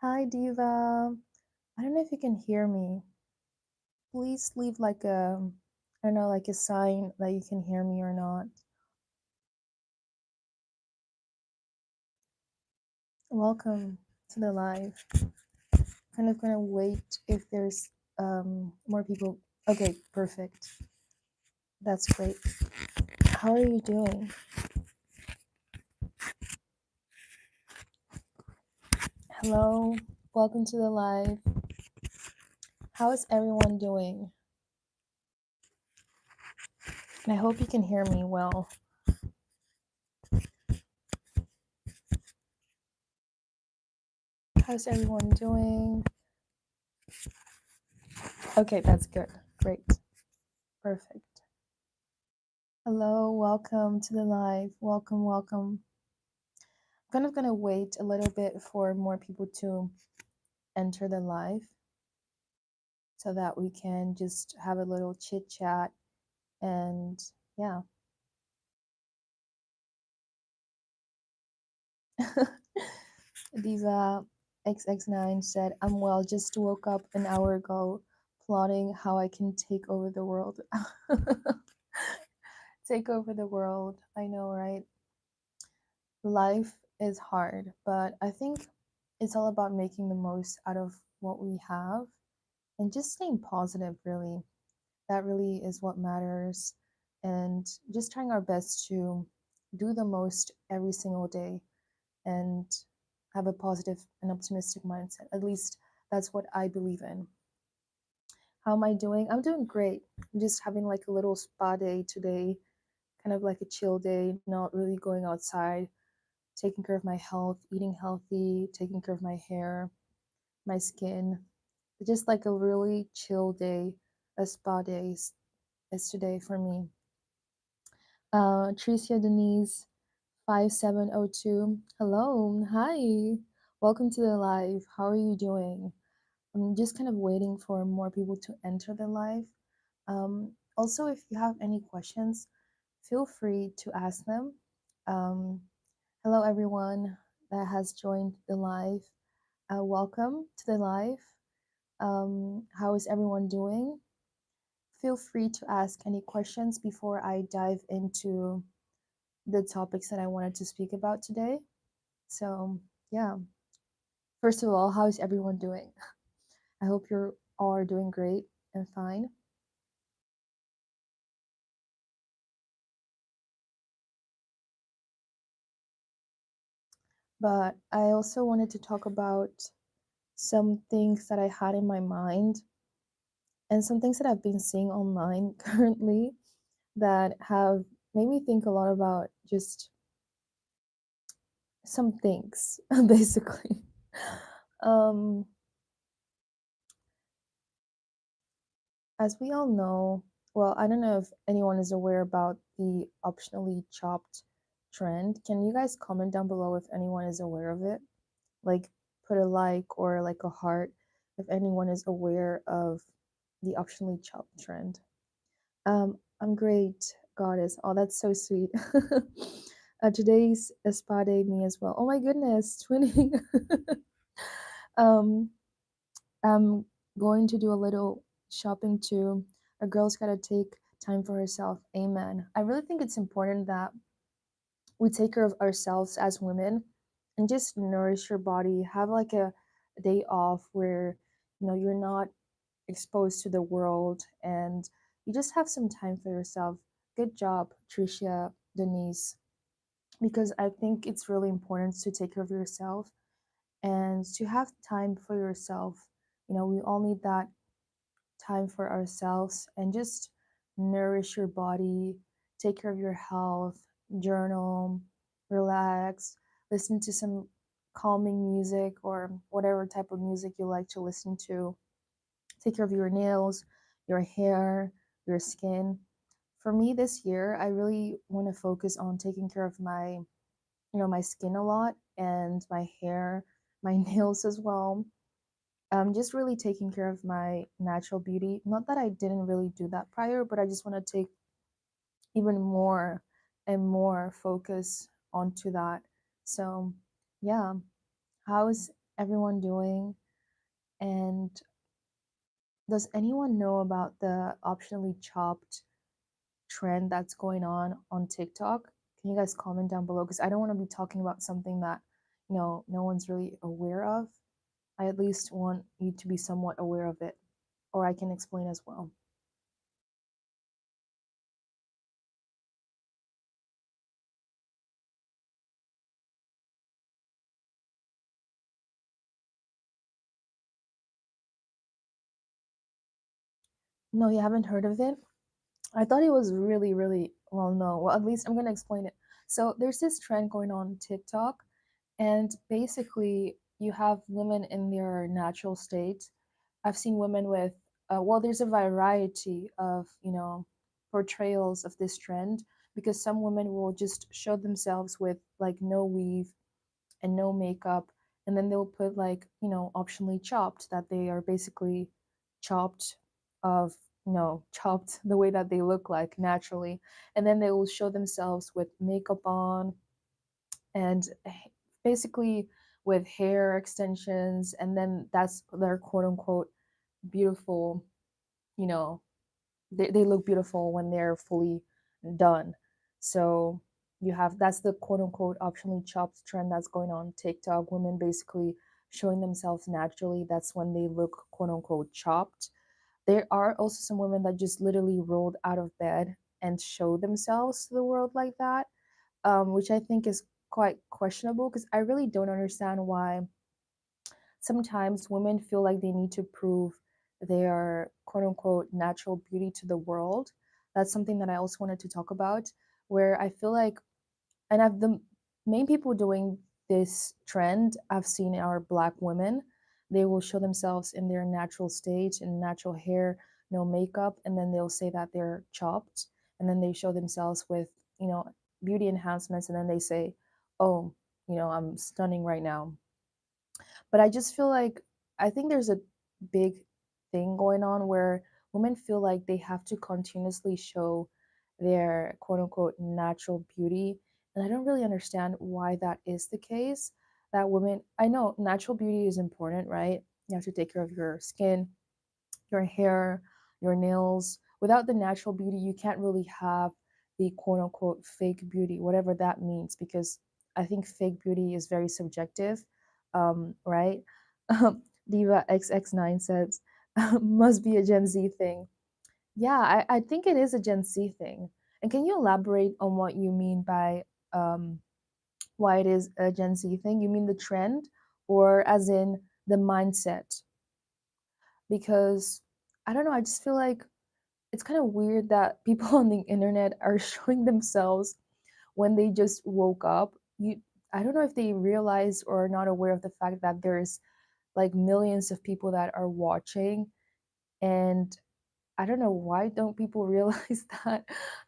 Hi, Diva. I don't know if you can hear me. Please leave like I don't know, like a sign that you can hear me or not. Welcome to the live. Kind of gonna wait if there's more people. Okay, perfect. That's great. How are you doing? Hello. Welcome to the live. How is everyone doing? And I hope you can hear me well. How's everyone doing? Okay, that's good. Great. Perfect. Hello, welcome to the live. Welcome, welcome. I'm kind of gonna wait a little bit for more people to enter the live so that we can just have a little chit chat and yeah. Diva XX9 said, I'm well, just woke up an hour ago plotting how I can take over the world. Take over the world. I know, right? Life is hard, but I think it's all about making the most out of what we have and just staying positive, really. That really is what matters. And just trying our best to do the most every single day and have a positive and optimistic mindset. At least that's what I believe in. How am I doing? I'm doing great. I'm just having like a little spa day today, kind of like a chill day, not really going outside, taking care of my health, eating healthy, taking care of my hair, my skin. Just like a really chill day, a spa day is today for me. Tricia Denise 5702. Hello. Hi. Welcome to the live. How are you doing? I'm just kind of waiting for more people to enter the live. Also, if you have any questions, feel free to ask them. Um, Hello, everyone that has joined the live. Welcome to the live. How is everyone doing? Feel free to ask any questions before I dive into the topics that I wanted to speak about today. So, yeah, first of all, how is everyone doing? I hope you're all are doing great and fine. But I also wanted to talk about some things that I had in my mind and some things that I've been seeing online currently that have made me think a lot about just some things, basically. Um, as we all know, well, I don't know if anyone is aware about the optionally chopped trend. Can you guys comment down below if anyone is aware of it? Like, put a like or like a heart if anyone is aware of the optionally chopped trend. I'm great, goddess. Oh, that's so sweet. Today's a spa day, me as well. Oh my goodness, twinning. um, I'm going to do a little shopping too. A girl's gotta take time for herself. Amen. I really think it's important that we take care of ourselves as women and just nourish your body. Have like a day off where you're not exposed to the world and you just have some time for yourself. Good job, Tricia, Denise, because I think it's really important to take care of yourself and to have time for yourself. We all need that time for ourselves and just nourish your body, take care of your health, journal, relax, listen to some calming music or whatever type of music you like to listen to. Take care of your nails, your hair, your skin. For me this year, I really want to focus on taking care of my skin a lot and my hair, my nails as well. Just really taking care of my natural beauty. Not that I didn't really do that prior, but I just want to take even more and more focus onto that. So, yeah, how's everyone doing? And does anyone know about the optionally chopped trend that's going on TikTok? Can you guys comment down below? Because I don't want to be talking about something that, no one's really aware of. I at least want you to be somewhat aware of it, or I can explain as well. No, you haven't heard of it? I thought it was really, really well known. Well, at least I'm gonna explain it. So there's this trend going on TikTok, and basically you have women in their natural state. I've seen women with, well, there's a variety of, portrayals of this trend because some women will just show themselves with like no weave and no makeup, and then they'll put like, optionally chopped, that they are basically chopped of, chopped the way that they look like naturally, and then they will show themselves with makeup on and basically with hair extensions, and then that's their quote unquote beautiful, you know they look beautiful when they're fully done. So you have, that's the quote unquote optionally chopped trend that's going on TikTok. Women basically showing themselves naturally. That's when they look quote unquote chopped. There are also some women that just literally rolled out of bed and show themselves to the world like that, which I think is quite questionable because I really don't understand why sometimes women feel like they need to prove their quote unquote natural beauty to the world. That's something that I also wanted to talk about, where I feel like, and I've the main people doing this trend I've seen are Black women. They will show themselves in their natural state and natural hair, no makeup, and then they'll say that they're chopped, and then they show themselves with, beauty enhancements, and then they say, oh, I'm stunning right now. But I just feel like, I think there's a big thing going on where women feel like they have to continuously show their quote unquote natural beauty. And I don't really understand why that is the case. That women, I know natural beauty is important, right? You have to take care of your skin, your hair, your nails. Without the natural beauty, you can't really have the quote unquote fake beauty, whatever that means, because I think fake beauty is very subjective, right? Diva XX9 says, must be a Gen Z thing. Yeah, I think it is a Gen Z thing. And can you elaborate on what you mean by why it is a Gen Z thing? You mean the trend, or as in the mindset? Because I don't know, I just feel like it's kind of weird that people on the internet are showing themselves when they just woke up. I don't know if they realize or are not aware of the fact that there's like millions of people that are watching, and I don't know, why don't people realize that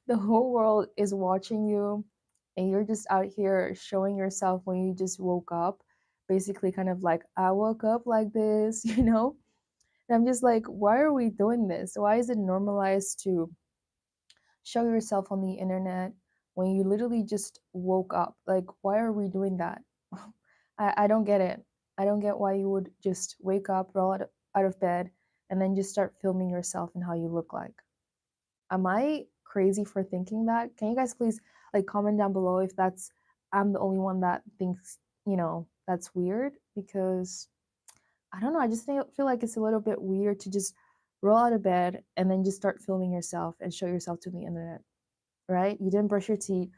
the whole world is watching you, and you're just out here showing yourself when you just woke up, basically kind of like, I woke up like this, and I'm just like, why are we doing this? Why is it normalized to show yourself on the internet when you literally just woke up? Like, why are we doing that? I don't get it. I don't get why you would just wake up, roll out of bed, and then just start filming yourself and how you look like. Am I crazy for thinking that? Can you guys please like comment down below if that's, I'm the only one that thinks, that's weird? Because I don't know, I just feel like it's a little bit weird to just roll out of bed and then just start filming yourself and show yourself to the internet, right? You didn't brush your teeth,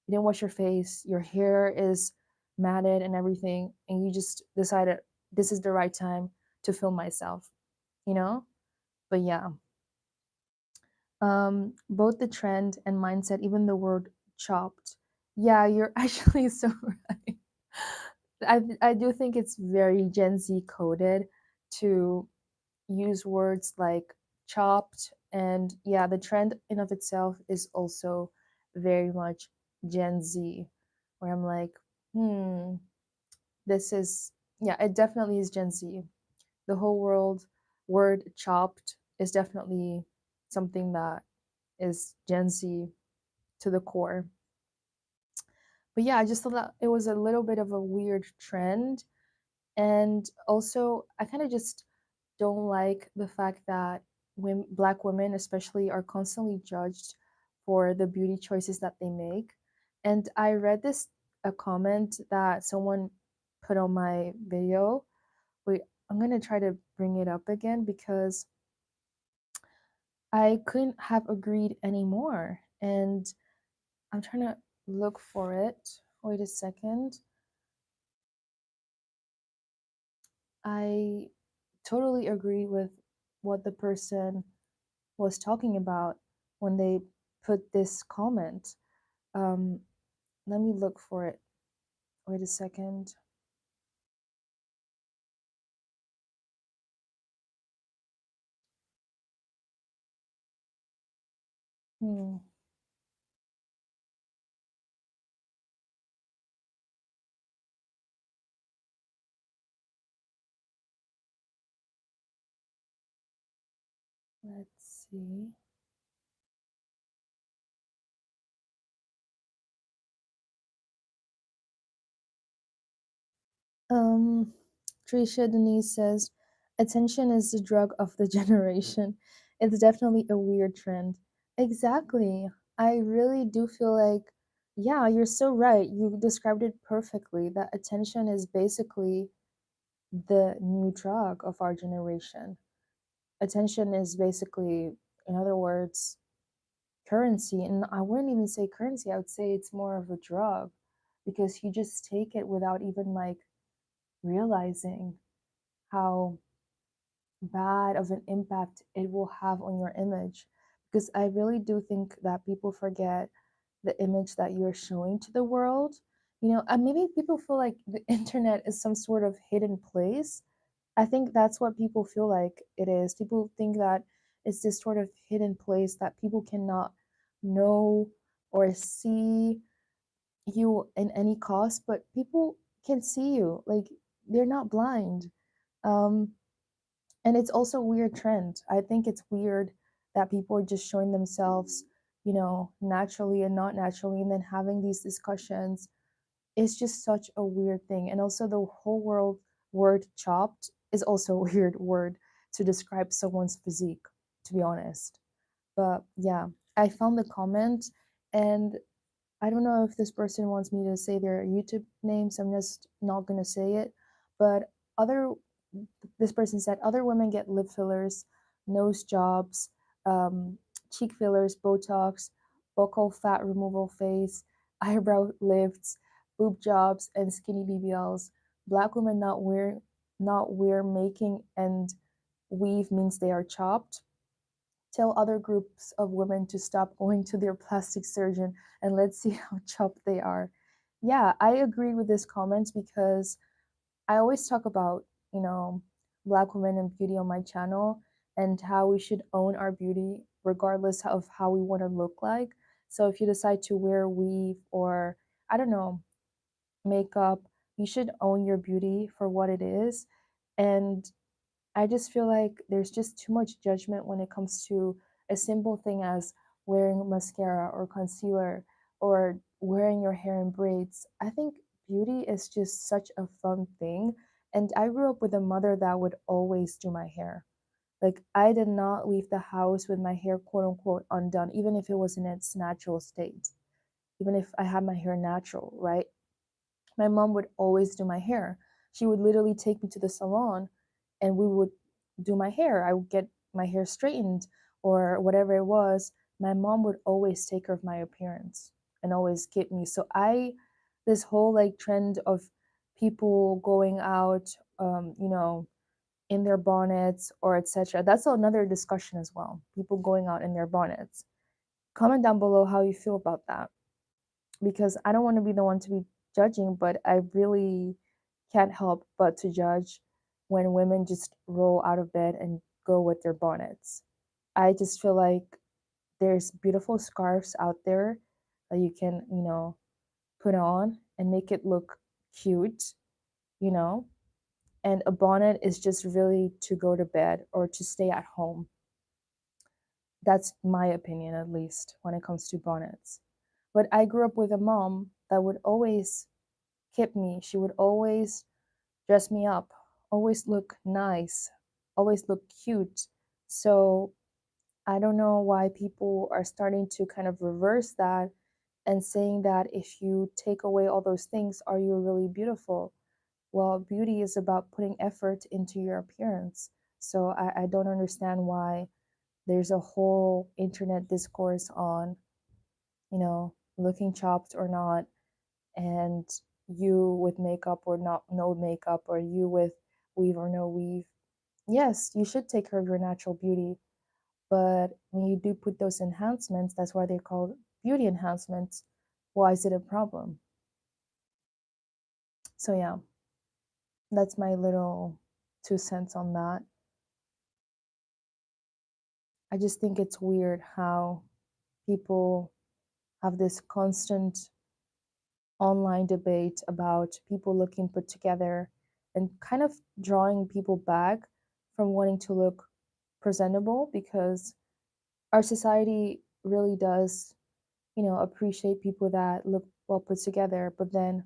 you didn't wash your face, your hair is matted and everything, and you just decided this is the right time to film myself, you know? But yeah, both the trend and mindset, even the word chopped. Yeah, you're actually so right. I do think it's very Gen Z coded to use words like chopped, and yeah, the trend in of itself is also very much Gen Z, where I'm like, hmm, this is, yeah, it definitely is Gen Z. The whole world word chopped is definitely something that is Gen Z to the core. But yeah, I just thought that it was a little bit of a weird trend, And also, I kind of just don't like the fact that black women, especially, are constantly judged for the beauty choices that they make. And I read this a comment that someone put on my video. Wait, I'm gonna try to bring it up again because I couldn't have agreed anymore. And I'm trying to look for it. Wait a second. I totally agree with what the person was talking about when they put this comment. Um, Let me look for it. Wait a second. Hmm. Let's see. Um, Trisha Denise says, attention is the drug of the generation. It's definitely a weird trend. Exactly. I really do feel like, yeah, you're so right. You described it perfectly. That attention is basically the new drug of our generation. Attention is basically, in other words, currency. And I wouldn't even say currency, I would say it's more of a drug because you just take it without even like realizing how bad of an impact it will have on your image. Because I really do think that people forget the image that you're showing to the world. And maybe people feel like the internet is some sort of hidden place. I think that's what people feel like it is. People think that it's this sort of hidden place that people cannot know or see you in any cost, but people can see you. Like, they're not blind. Um, and it's also a weird trend. I think it's weird that people are just showing themselves, naturally and not naturally, and then having these discussions. It's just such a weird thing. And also, the whole world word chopped is also a weird word to describe someone's physique, to be honest. But yeah, I found the comment, and I don't know if this person wants me to say their YouTube name, so I'm just not gonna say it. But other, this person said other women get lip fillers, nose jobs, um, cheek fillers, Botox, buccal fat removal face, eyebrow lifts, boob jobs, and skinny BBLs. Black women not wear making and weave means they are chopped. Tell other groups of women to stop going to their plastic surgeon and let's see how chopped they are. Yeah, I agree with this comment because I always talk about, you know, Black women and beauty on my channel and how we should own our beauty regardless of how we want to look like. So if you decide to wear weave or, I don't know, makeup, you should own your beauty for what it is. And I just feel like there's just too much judgment when it comes to a simple thing as wearing mascara or concealer or wearing your hair in braids. I think beauty is just such a fun thing. And I grew up with a mother that would always do my hair. Like, I did not leave the house with my hair quote unquote undone, even if it was in its natural state, even if I had my hair natural, right? My mom would always do my hair. She would literally take me to the salon and we would do my hair. I would get my hair straightened or whatever it was. My mom would always take care of my appearance and always keep me. So this whole like trend of people going out, in their bonnets or etc. That's another discussion as well. People going out in their bonnets. Comment down below how you feel about that because I don't want to be the one to be judging, but I really can't help but to judge when women just roll out of bed and go with their bonnets. I just feel like there's beautiful scarves out there that you can, put on and make it look cute, you know? And a bonnet is just really to go to bed or to stay at home. That's my opinion, at least, when it comes to bonnets. But I grew up with a mom that would always keep me. She would always dress me up, always look nice, always look cute. So I don't know why people are starting to kind of reverse that and saying that if you take away all those things, are you really beautiful? Well, beauty is about putting effort into your appearance. So I don't understand why there's a whole internet discourse on, looking chopped or not, and you with makeup or not no makeup, or you with weave or no weave. Yes, you should take care of your natural beauty, but when you do put those enhancements, that's why they're called beauty enhancements. Why is it a problem? So yeah, that's my little 2 cents on that. I just think it's weird how people have this constant online debate about people looking put together and kind of drawing people back from wanting to look presentable, because our society really does, appreciate people that look well put together. But then,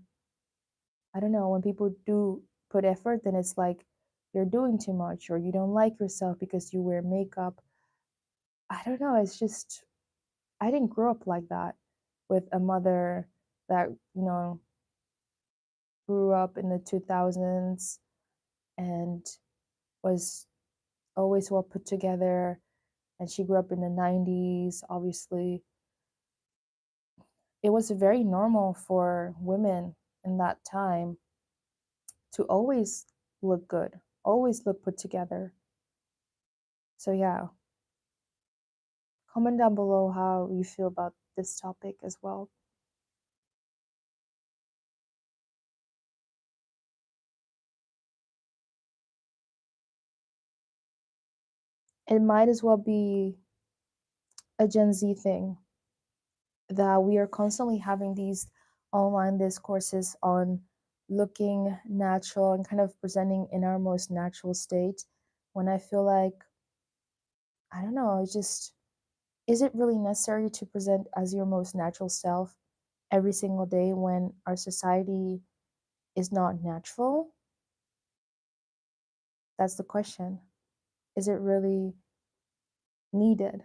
I don't know, when people do put effort, then it's like you're doing too much or you don't like yourself because you wear makeup. I don't know. It's just, I didn't grow up like that with a mother that, grew up in the 2000s and was always well put together. And she grew up in the 90s, obviously. It was very normal for women in that time to always look good, always look put together. So, yeah, comment down below how you feel about this topic as well. It might as well be a Gen Z thing that we are constantly having these online discourses on looking natural and kind of presenting in our most natural state, when I feel like, I don't know, it's just, is it really necessary to present as your most natural self every single day when our society is not natural? That's the question. Is it really needed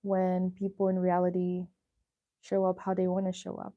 when people in reality show up how they want to show up?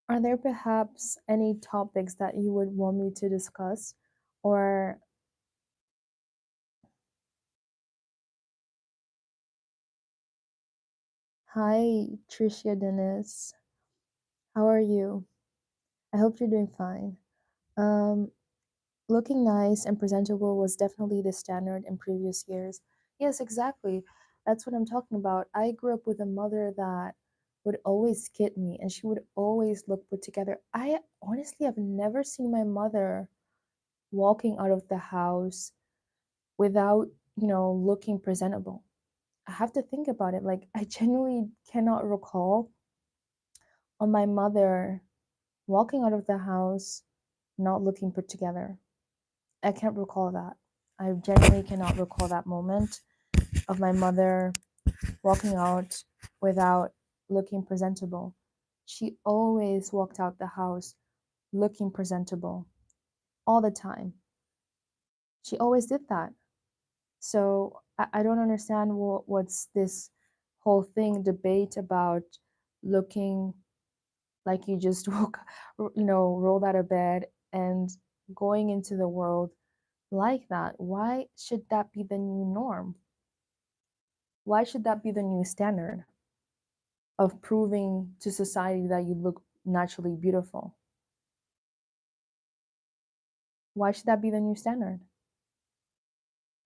Are there perhaps any topics that you would want me to discuss? Or, hi, Tricia Dennis. How are you? I hope you're doing fine. Um, Looking nice and presentable was definitely the standard in previous years. Yes, exactly. That's what I'm talking about. I grew up with a mother that would always kid me and she would always look put together. I honestly have never seen my mother walking out of the house without, looking presentable. I have to think about it. Like, I genuinely cannot recall on my mother walking out of the house not looking put together. I can't recall that. I genuinely cannot recall that moment of my mother walking out without looking presentable. She always walked out the house looking presentable all the time. She always did that. So I don't understand what's this whole thing debate about looking like you just woke, rolled out of bed and going into the world like that. Why should that be the new norm? Why should that be the new standard of proving to society that you look naturally beautiful? Why should that be the new standard?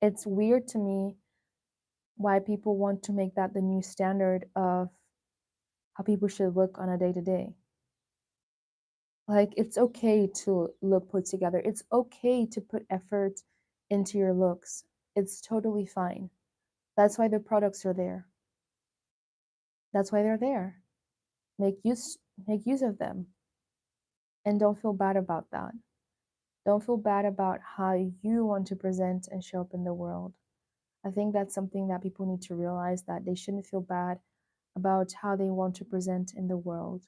It's weird to me why people want to make that the new standard of how people should look on a day to day. Like, it's okay to look put together. It's okay to put effort into your looks. It's totally fine. That's why the products are there. That's why they're there. Make use of them, and don't feel bad about that. Don't feel bad about how you want to present and show up in the world. I think that's something that people need to realize, that they shouldn't feel bad about how they want to present in the world.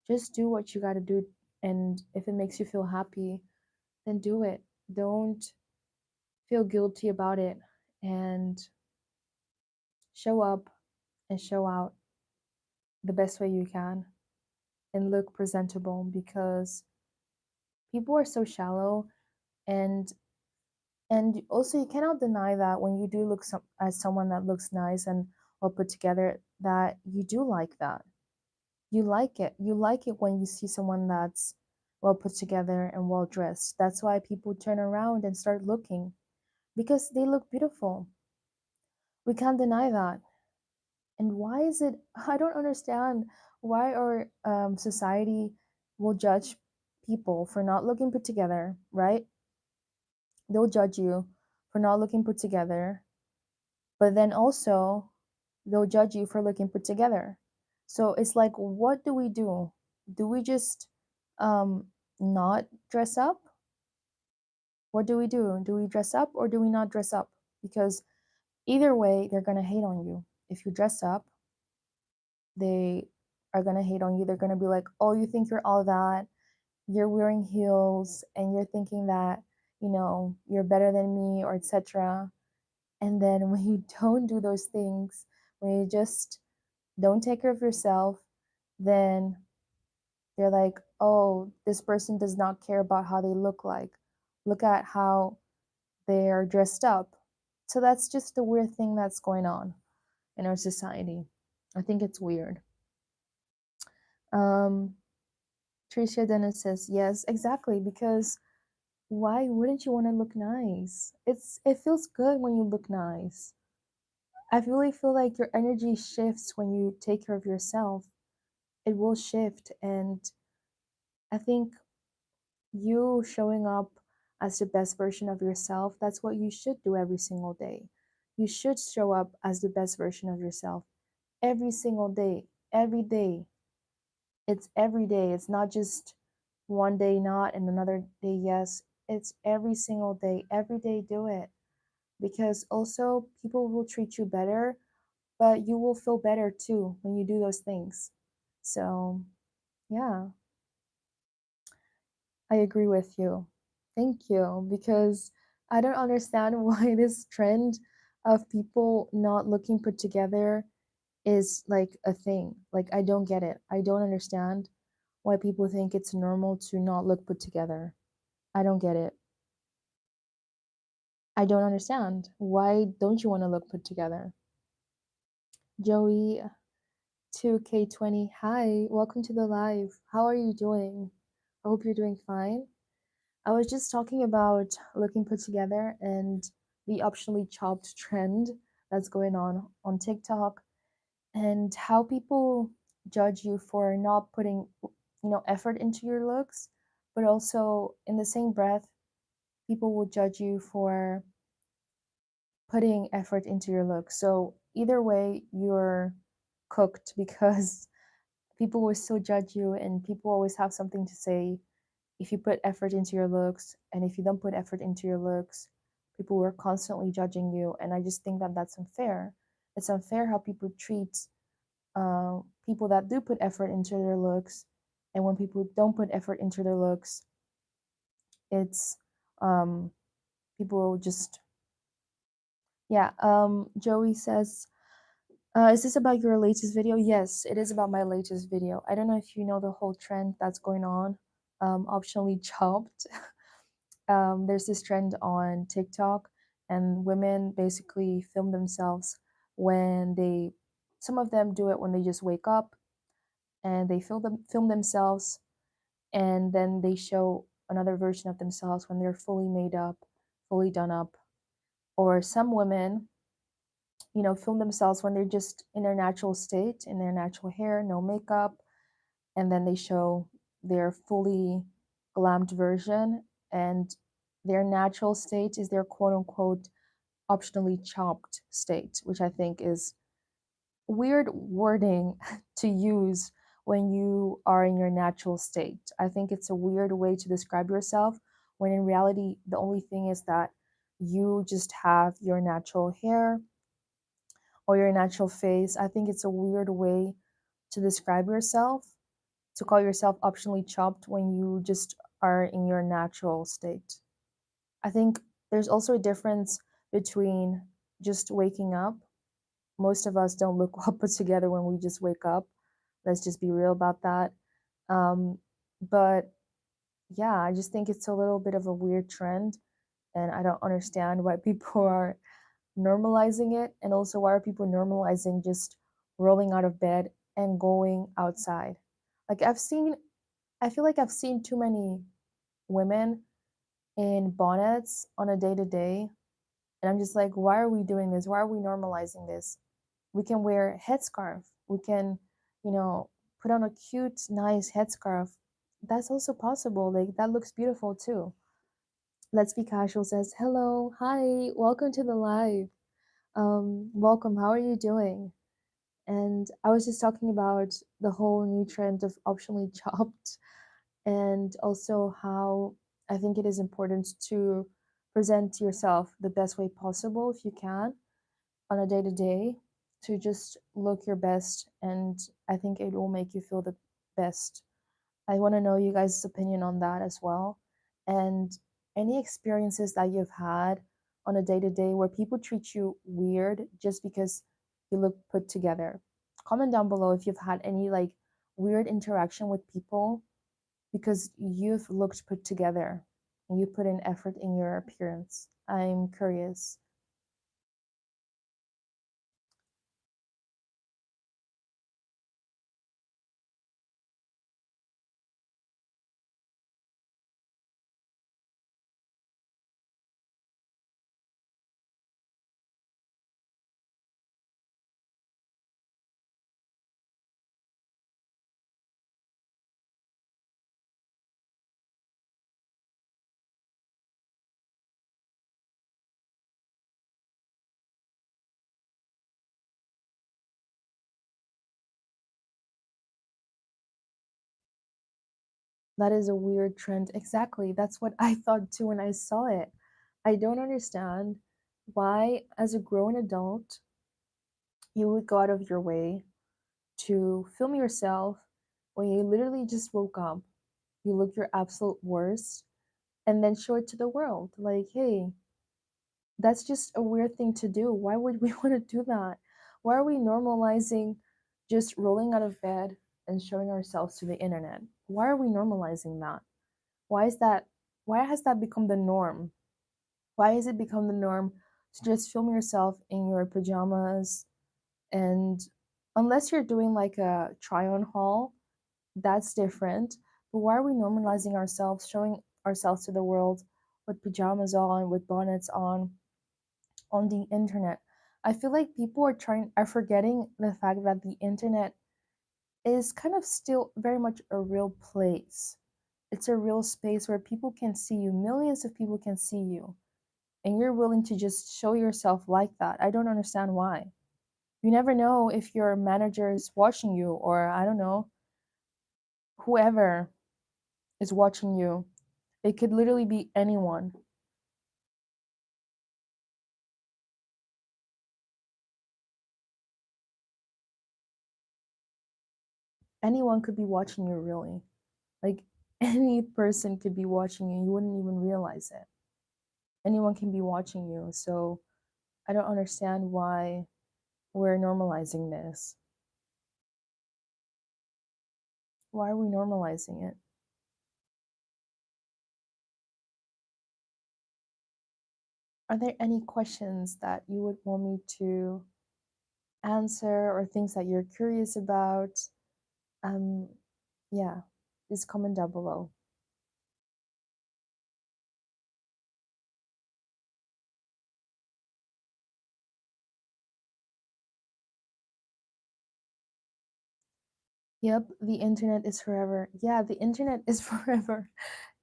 Just do what you got to do, and if it makes you feel happy, then do it. Don't feel guilty about it, and show up and show out the best way you can and look presentable, because people are so shallow. And also, you cannot deny that when you do look as someone that looks nice and well put together, that you do like that. You like it. You like it when you see someone that's well put together and well dressed. That's why people turn around and start looking, because they look beautiful. We can't deny that. And why is it? I don't understand why our society will judge people for not looking put together, right? They'll judge you for not looking put together, but then also they'll judge you for looking put together. So it's like, what do we do? Do we just um, not dress up? What do we do? Do we dress up or do we not dress up? Because either way, they're going to hate on you. If you dress up, they are going to hate on you. They're going to be like, oh, you think you're all that? You're wearing heels and you're thinking that, you're better than me, or etc. And then when you don't do those things, when you just don't take care of yourself, then they're like, oh, this person does not care about how they look like. Look at how they are dressed up. So that's just the weird thing that's going on in our society. I think it's weird. Um, Tricia Dennis says, yes, exactly, because why wouldn't you want to look nice? It feels good when you look nice. I really feel like your energy shifts when you take care of yourself. It will shift, and I think you showing up as the best version of yourself, that's what you should do every single day. You should show up as the best version of yourself every single day, every day. It's every day. It's not just one day not and another day yes. It's every single day. Every day do it. Because also people will treat you better, but you will feel better too when you do those things. So, yeah, I agree with you. Thank you. Because I don't understand why this trend of people not looking put together is like a thing. Like, I don't get it. I don't understand why people think it's normal to not look put together. I don't get it. I don't understand. Why don't you want to look put together? Joey 2K20, hi, welcome to the live. How are you doing? I hope you're doing fine. I was just talking about looking put together and the optionally chopped trend that's going on TikTok, and how people judge you for not putting, effort into your looks, but also in the same breath, people will judge you for putting effort into your looks. So either way, you're cooked, because people will still judge you, and people always have something to say if you put effort into your looks, and if you don't put effort into your looks, people were constantly judging you. And I just think that that's unfair. It's unfair how people treat people that do put effort into their looks, and when people don't put effort into their looks, it's um, people just, yeah. Joey says, is this about your latest video? Yes, it is about my latest video. I don't know if you know the whole trend that's going on, optionally chopped. There's this trend on TikTok, and women basically film themselves when some of them do it when they just wake up, and they film themselves, and then they show another version of themselves when they're fully made up, fully done up. Or some women film themselves when they're just in their natural state, in their natural hair, no makeup, and then they show their fully glammed version, and their natural state is their quote unquote optionally chopped state, which I think is weird wording to use when you are in your natural state. I think it's a weird way to describe yourself when in reality, the only thing is that you just have your natural hair or your natural face. I think it's a weird way to describe yourself, to call yourself optionally chopped when you just are in your natural state. I think there's also a difference between just waking up. Most of us don't look well put together when we just wake up. Let's just be real about that. Um, but yeah, I just think it's a little bit of a weird trend, and I don't understand why people are normalizing it, and also why are people normalizing just rolling out of bed and going outside. Like I feel like I've seen too many women in bonnets on a day to day, and I'm just like, why are we doing this? Why are we normalizing this? We can wear headscarf. We can, you know, put on a cute, nice headscarf. That's also possible. Like that looks beautiful too. Let's Be Casual says, "Hello, hi, welcome to the live. Welcome. How are you doing?" And I was just talking about the whole new trend of optionally chopped, and also how I think it is important to present yourself the best way possible if you can on a day to day, to just look your best, and I think it will make you feel the best. I want to know you guys' opinion on that as well, and any experiences that you've had on a day to day where people treat you weird just because you look put together. Comment down below if you've had any like weird interaction with people because you've looked put together and you put in effort in your appearance. I'm curious. That is a weird trend. Exactly. That's what I thought too when I saw it. I don't understand why, as a grown adult, you would go out of your way to film yourself when you literally just woke up. You look your absolute worst and then show it to the world. Like, hey, that's just a weird thing to do. Why would we want to do that? Why are we normalizing just rolling out of bed and showing ourselves to the internet? Why are we normalizing that? Why is that? Why has that become the norm? Why has it become the norm to just film yourself in your pajamas? And unless you're doing like a try on haul, that's different. But why are we normalizing ourselves, showing ourselves to the world with pajamas on, with bonnets on the internet? I feel like people are forgetting the fact that the internet is kind of still very much a real place. It's a real space where people can see you, millions of people can see you, and you're willing to just show yourself like that. I don't understand why. You never know if your manager is watching you, or I don't know, whoever is watching you. It could literally be anyone. Anyone could be watching you, really. Like any person could be watching you. You wouldn't even realize it. Anyone can be watching you. So I don't understand why we're normalizing this. Why are we normalizing it? Are there any questions that you would want me to answer or things that you're curious about? Um, yeah, just comment down below. Yep, the internet is forever. Yeah, the internet is forever.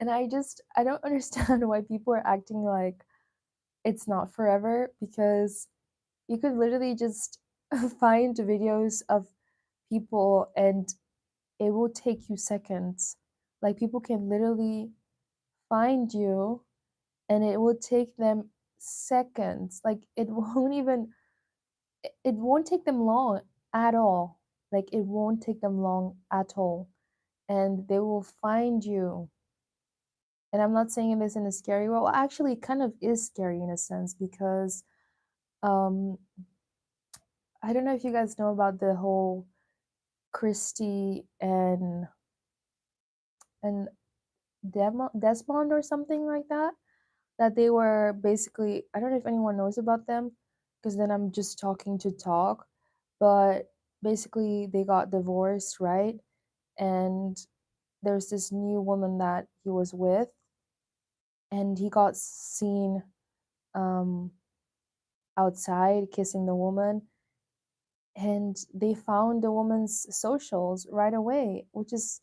And I don't understand why people are acting like it's not forever, because you could literally just find videos of people and it will take you seconds. Like people can literally find you and it will take them seconds. Like it won't even it won't take them long at all. Like it won't take them long at all. And they will find you. And I'm not saying this in a scary way. Well, actually, it kind of is scary in a sense because um, I don't know if you guys know about the whole Christie and Desmond or something like that. That they were basically, I don't know if anyone knows about them, because then I'm just talking to talk. But basically, they got divorced, right? And there's this new woman that he was with, and he got seen um, outside kissing the woman, and they found the woman's socials right away, which is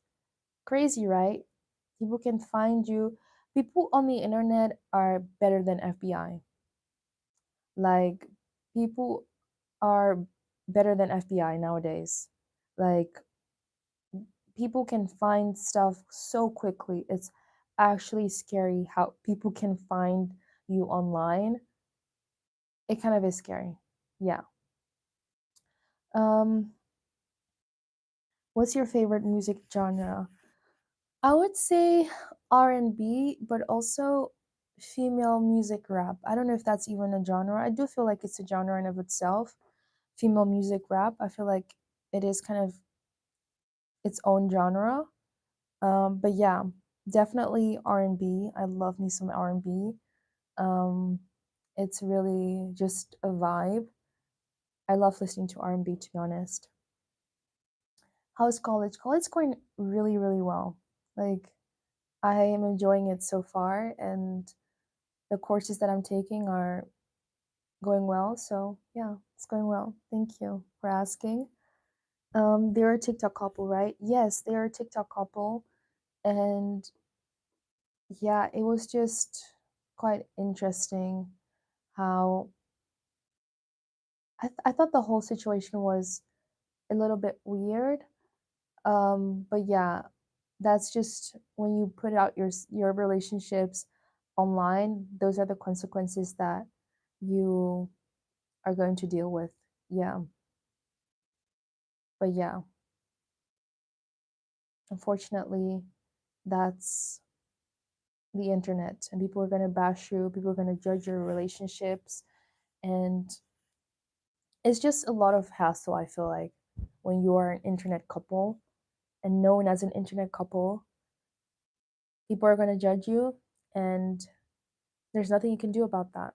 crazy, right? People can find you. People on the internet are better than FBI. Like, people are better than FBI nowadays. Like, people can find stuff so quickly. It's actually scary how people can find you online. It kind of is scary. Yeah. Um, what's your favorite music genre? I would say R&B, but also female music rap. I don't know if that's even a genre. I do feel like it's a genre in of itself. Female music rap. I feel like it is kind of its own genre. But yeah, definitely R&B. I love me some R&B. Um, it's really just a vibe. I love listening to R&B, to be honest. How's college? College is going really, really well. Like, I am enjoying it so far, and the courses that I'm taking are going well. So yeah, it's going well. Thank you for asking. They're a TikTok couple, right? Yes, they're a TikTok couple, and yeah, it was just quite interesting how I thought the whole situation was a little bit weird. But yeah, that's just when you put out your relationships online, those are the consequences that you are going to deal with. Yeah. But yeah, unfortunately, that's the internet, and people are going to bash you, people are going to judge your relationships, and it's just a lot of hassle, I feel like, when you are an internet couple and known as an internet couple. People are going to judge you, and there's nothing you can do about that.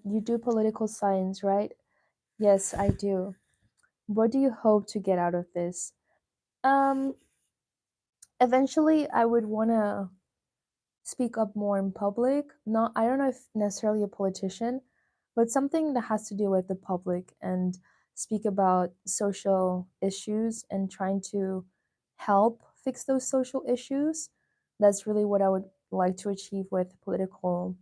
You do political science, right? Yes, I do. What do you hope to get out of this? Um, eventually, I would want to speak up more in public. Not, I don't know if necessarily a politician, but something that has to do with the public and speak about social issues and trying to help fix those social issues. That's really what I would like to achieve with political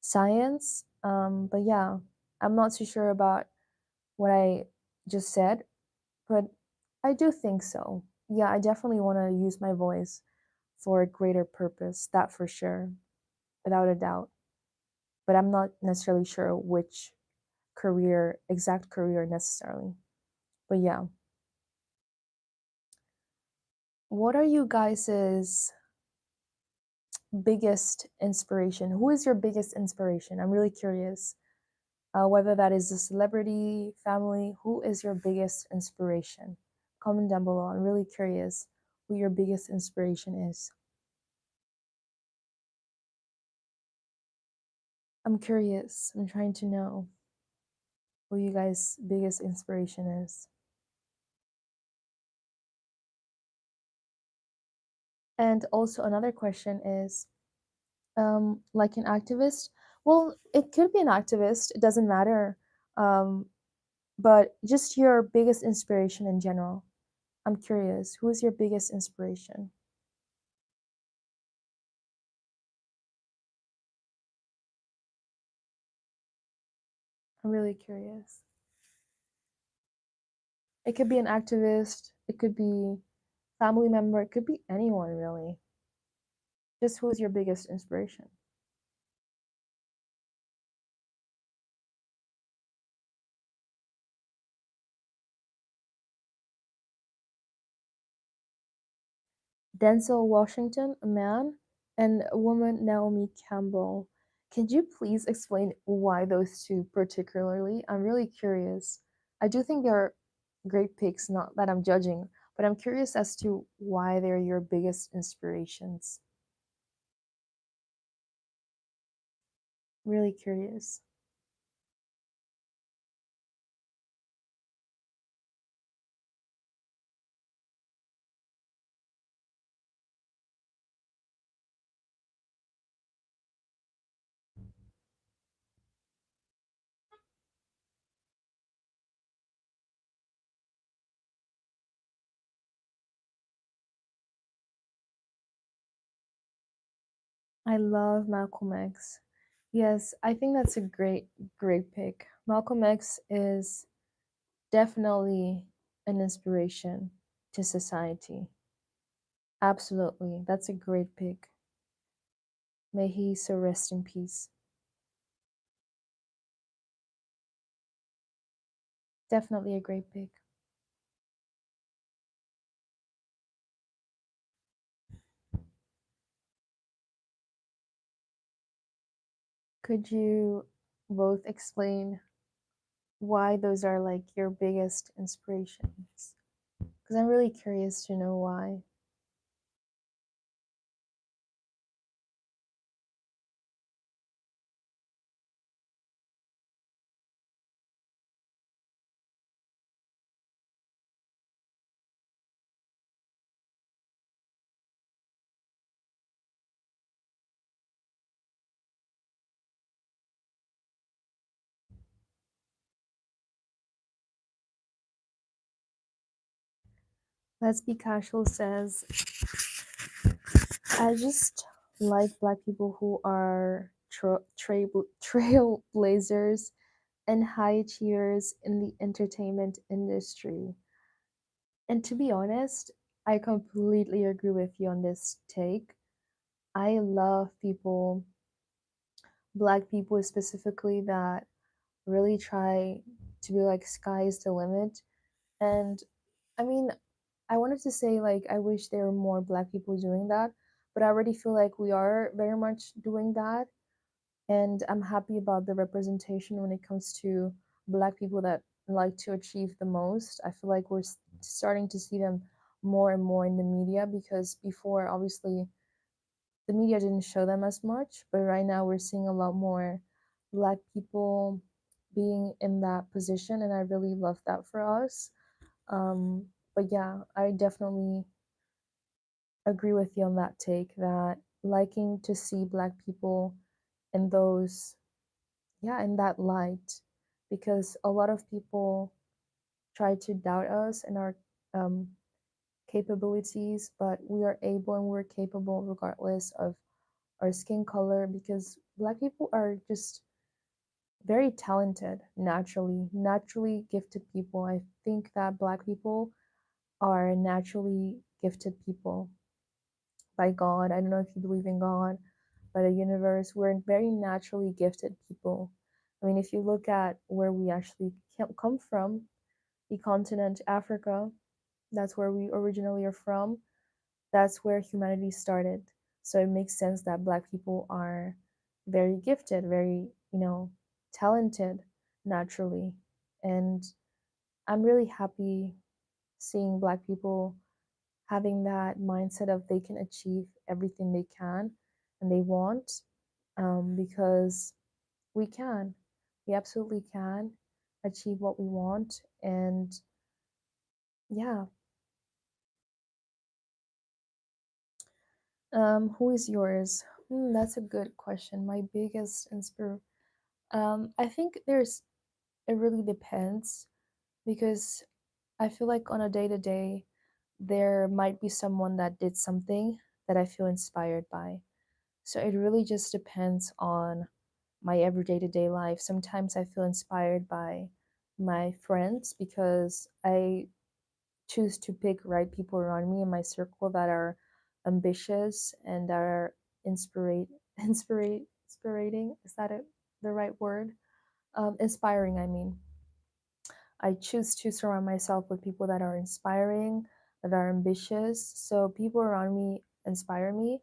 science. But yeah, I'm not too sure about what I just said, but I do think so. Yeah, I definitely want to use my voice for a greater purpose, that for sure, without a doubt. But I'm not necessarily sure which career, exact career necessarily. But yeah, what are you guys's biggest inspiration? Who is your biggest inspiration? I'm really curious. Whether that is a celebrity, family, who is your biggest inspiration? Comment down below. I'm really curious who your biggest inspiration is. I'm curious. I'm trying to know who you guys' biggest inspiration is. And also another question is, like an activist, Well, it could be an activist, it doesn't matter. Um, but just your biggest inspiration in general. I'm curious, who is your biggest inspiration? I'm really curious. It could be an activist, it could be family member, it could be anyone really. Just who is your biggest inspiration? Denzel Washington, a man, and a woman, Naomi Campbell. Could you please explain why those two particularly? I'm really curious. I do think they're great picks, not that I'm judging, but I'm curious as to why they're your biggest inspirations. Really curious. I love Malcolm X. Yes, I think that's a great pick. Malcolm X is definitely an inspiration to society. Absolutely. That's a great pick. May he so rest in peace. Definitely a great pick. Could you both explain why those are like your biggest inspirations? Because I'm really curious to know why. Let's Be Casual says, I just like black people who are trailblazers and high achievers in the entertainment industry. And to be honest, I completely agree with you on this take. I love people, black people specifically, that really try to be like, sky's the limit. And I mean, I wanted to say, like, I wish there were more black people doing that, but I already feel like we are very much doing that. And I'm happy about the representation when it comes to black people that like to achieve the most. I feel like we're starting to see them more and more in the media, because before, obviously, the media didn't show them as much, but right now we're seeing a lot more black people being in that position, and I really love that for us. But yeah, I definitely agree with you on that take, that liking to see black people in those, yeah, in that light, because a lot of people try to doubt us and our um, capabilities, but we are able and we're capable regardless of our skin color, because black people are just very talented, naturally gifted people. I think that black people are naturally gifted people by God. I don't know if you believe in God, by the universe. We're very naturally gifted people. I mean, if you look at where we actually come from, the continent Africa, that's where we originally are from. That's where humanity started. So it makes sense that black people are very gifted, very, talented naturally. And I'm really happy seeing black people having that mindset of they can achieve everything they can and they want, because we can. We absolutely can achieve what we want. And yeah, who is yours? That's a good question. My biggest inspir I think there's it really depends because I feel like on a day to day there might be someone that did something that I feel inspired by. So it really just depends on my everyday to day life. Sometimes I feel inspired by my friends because I choose to pick right people around me in my circle that are ambitious and that are inspirate inspirating. Is that the right word? Inspiring, I mean. I choose to surround myself with people that are inspiring, that are ambitious. So people around me inspire me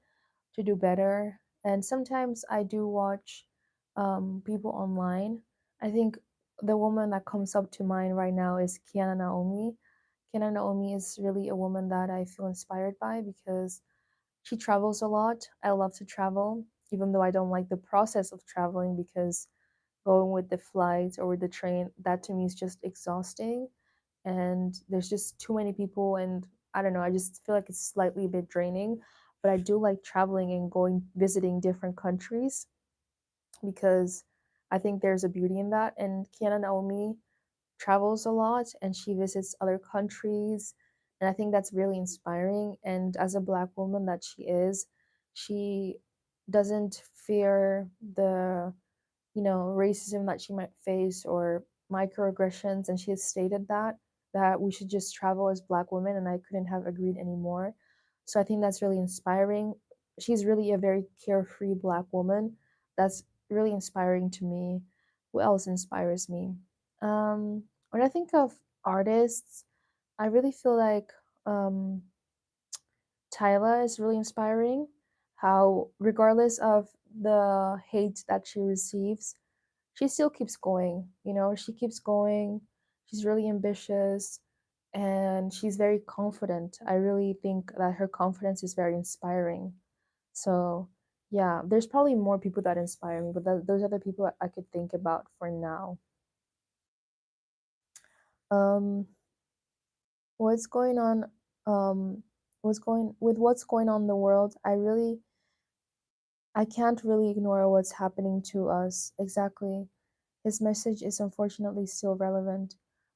to do better. And sometimes I do watch people online. I think the woman that comes up to mind right now is Kiana Naomi. Kiana Naomi is really a woman that I feel inspired by because she travels a lot. I love to travel, even though I don't like the process of traveling because going with the flights or with the train, that to me is just exhausting. And there's just too many people, and I don't know, I just feel like it's slightly a bit draining. But I do like traveling and going visiting different countries because I think there's a beauty in that. And Kiana Naomi travels a lot and she visits other countries. And I think that's really inspiring. And as a Black woman that she doesn't fear the racism that she might face or microaggressions. And she has stated that we should just travel as Black women, and I couldn't have agreed anymore. So I think that's really inspiring. She's really a very carefree Black woman. That's really inspiring to me. Who else inspires me? When I think of artists, I really feel like Tyla is really inspiring. How, regardless of the hate that she receives, she still keeps going. She keeps going. She's really ambitious and she's very confident. I really think that her confidence is very inspiring. So, yeah, there's probably more people that inspire me, but those are the people I could think about for now. Um, what's going on? What's going on in the world? I can't really ignore what's happening to us exactly. His message is unfortunately still relevant.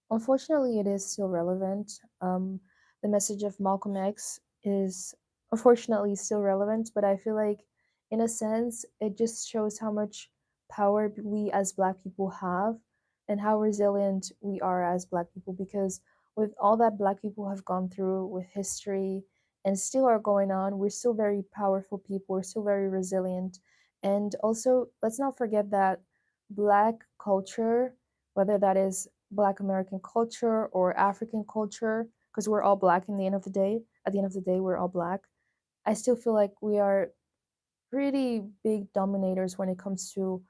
Unfortunately, it is still relevant. The message of Malcolm X is unfortunately still relevant, but I feel like, in a sense, it just shows how much power we as Black people have and how resilient we are as Black people. Because with all that Black people have gone through with history and still are going on, we're still very powerful people, we're still very resilient. And also, let's not forget that Black culture, whether that is Black American culture or African culture, because we're all Black in the end of the day. At the end of the day, we're all Black. I still feel like we are pretty big dominators when it comes to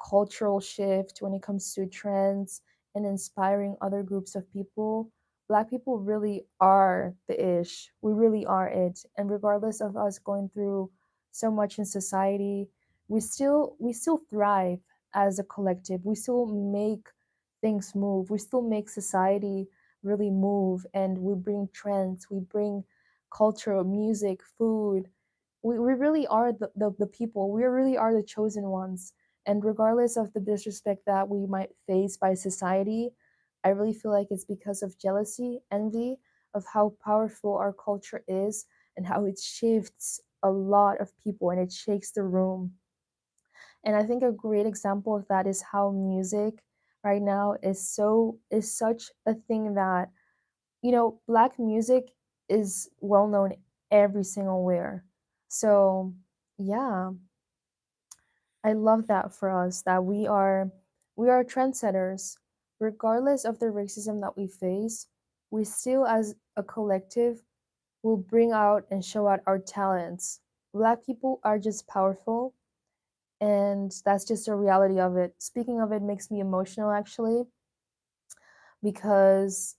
cultural shift, when it comes to trends and inspiring other groups of people. Black people really are the ish. We really are it. And regardless of us going through so much in society, we still thrive as a collective. We still make things move. We still make society really move, and we bring trends, we bring culture, music, food. We really are the people. We really are the chosen ones. And regardless of the disrespect that we might face by society, I really feel like it's because of jealousy, envy of how powerful our culture is and how it shifts a lot of people and it shakes the room. And I think a great example of that is how music right now is such a thing that, Black music is well known every single where. So, yeah, I love that for us that we are trendsetters. Regardless of the racism that we face, we still as a collective will bring out and show out our talents. Black people are just powerful, and that's just a reality of it. Speaking of it makes me emotional actually because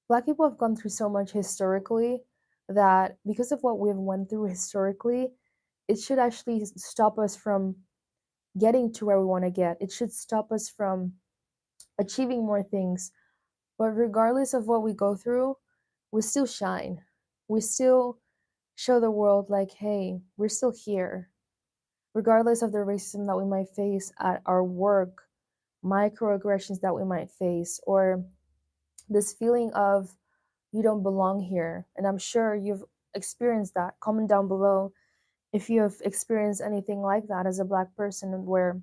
Black people have gone through so much historically that because of what we've went through historically, it should actually stop us from getting to where we want to get. It should stop us from achieving more things. But regardless of what we go through, we still shine. We still show the world, like, hey, we're still here. regardless of the racism that we might face at our work, microaggressions that we might face, or this feeling of you don't belong here. And I'm sure you've experienced that. Comment down below if you have experienced anything like that as a black person, where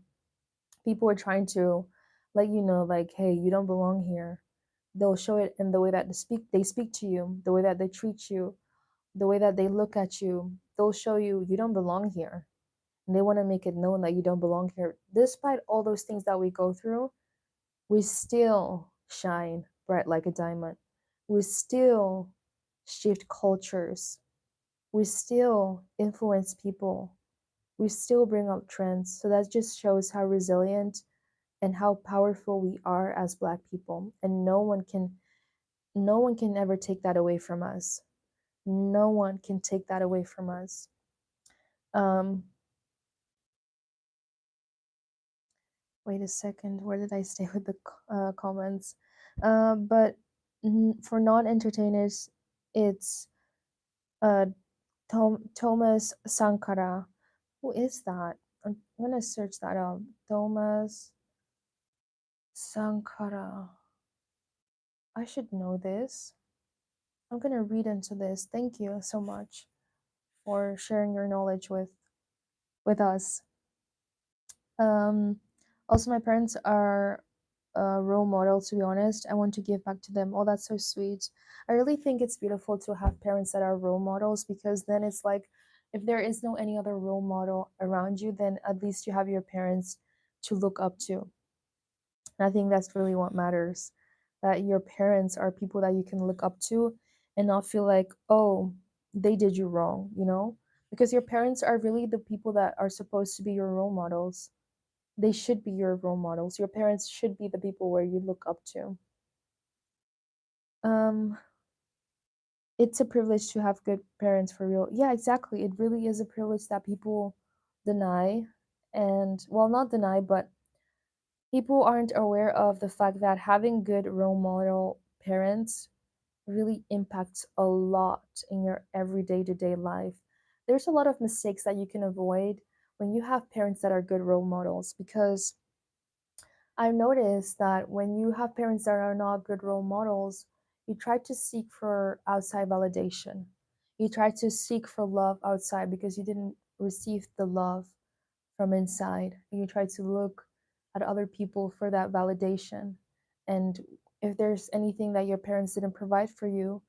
people are trying to let you know, like, hey, you don't belong here. They'll show it in the way that they speak to you, the way that they treat you, the way that they look at you. They'll show you you don't belong here. And they want to make it known that you don't belong here. Despite all those things that we go through, we still shine bright like a diamond. We still shift cultures. We still influence people. We still bring up trends. So that just shows how resilient and how powerful we are as black people. And no one can ever take that away from us. No one can take that away from us. Um Wait a second, where did I stay with the comments? But for non-entertainers, it's uh Thomas Sankara. Who is that? I'm gonna search that up. Thomas Sankara. I should know this. I'm gonna read into this. Thank you so much for sharing your knowledge with us. Um, Also, my parents are role models. To be honest, I want to give back to them. Oh, that's so sweet. I really think it's beautiful to have parents that are role models, because then it's like, if there is no any other role model around you, then at least you have your parents to look up to. And I think that's really what matters. That your parents are people that you can look up to and not feel like, oh, they did you wrong, you know? Because your parents are really the people that are supposed to be your role models. They should be your role models. Your parents should be the people where you look up to. Um, it's a privilege to have good parents, for real. Yeah, exactly. It really is a privilege that people deny. And, well, not deny, but people aren't aware of the fact that having good role model parents really impacts a lot in your everyday to day life. There's a lot of mistakes that you can avoid when you have parents that are good role models, because I've noticed that when you have parents that are not good role models, you try to seek for outside validation. You try to seek for love outside because you didn't receive the love from inside. And you try to look at other people for that validation. And if there's anything that your parents didn't provide for you,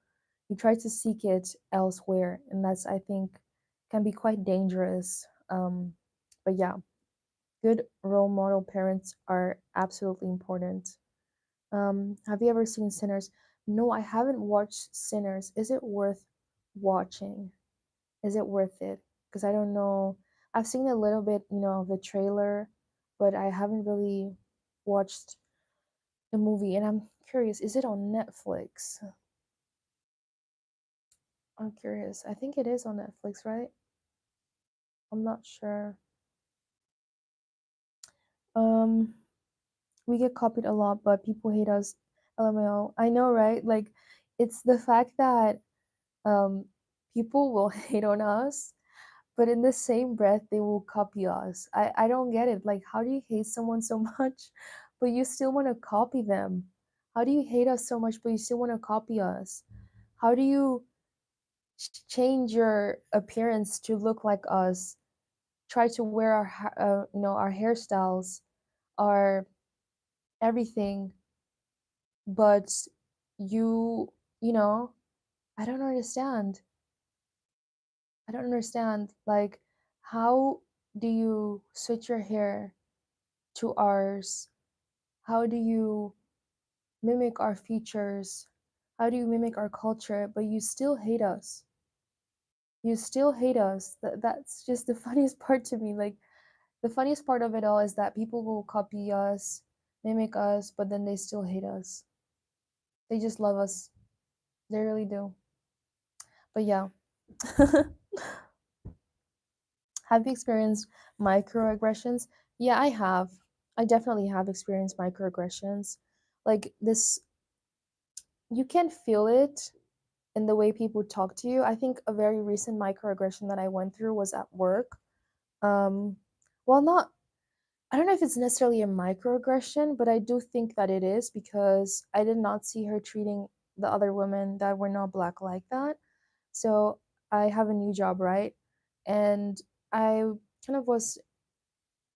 you try to seek it elsewhere. And that's, I think, can be quite dangerous. But yeah, good role model parents are absolutely important. Have you ever seen Sinners? No, I haven't watched Sinners. Is it worth watching? Is it worth it? Because I don't know. I've seen a little bit, of the trailer, but I haven't really watched the movie. And I'm curious, is it on Netflix? I'm curious. I think it is on Netflix, right? I'm not sure. Um, we get copied a lot, but people hate us. LMAO. I know, right? Like, it's the fact that um people will hate on us, but in the same breath they will copy us. I don't get it. Like, how do you hate someone so much but you still want to copy them? How do you hate us so much but you still want to copy us? How do you change your appearance to look like us, try to wear our hairstyles, our everything, but you you know I don't understand. I don't understand. Like, how do you switch your hair to ours? How do you mimic our features? How do you mimic our culture, but you still hate us? You still hate us. That's just the funniest part to me. Like, the funniest part of it all is that people will copy us, mimic us, but then they still hate us. They just love us. They really do. But yeah. Have you experienced microaggressions? Yeah, I have. I definitely have experienced microaggressions. Like this, you can feel it in the way people talk to you. I think a very recent microaggression that I went through was at work. well, not, I don't know if it's necessarily a microaggression, but I do think that it is because I did not see her treating the other women that were not black like that. So I have a new job, right? And I kind of was,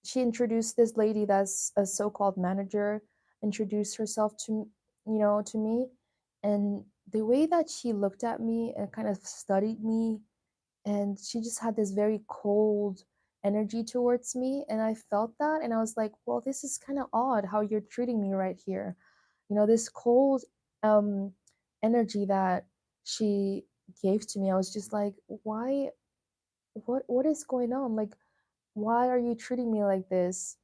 she introduced this lady that's a so-called manager, introduced herself to, to me. And the way that she looked at me and kind of studied me, and she just had this very cold energy towards me, and I felt that, and I was like, well, this is kind of odd how you're treating me right here. This cold um energy that she gave to me, I was just like, why, what is going on? Like, why are you treating me like this?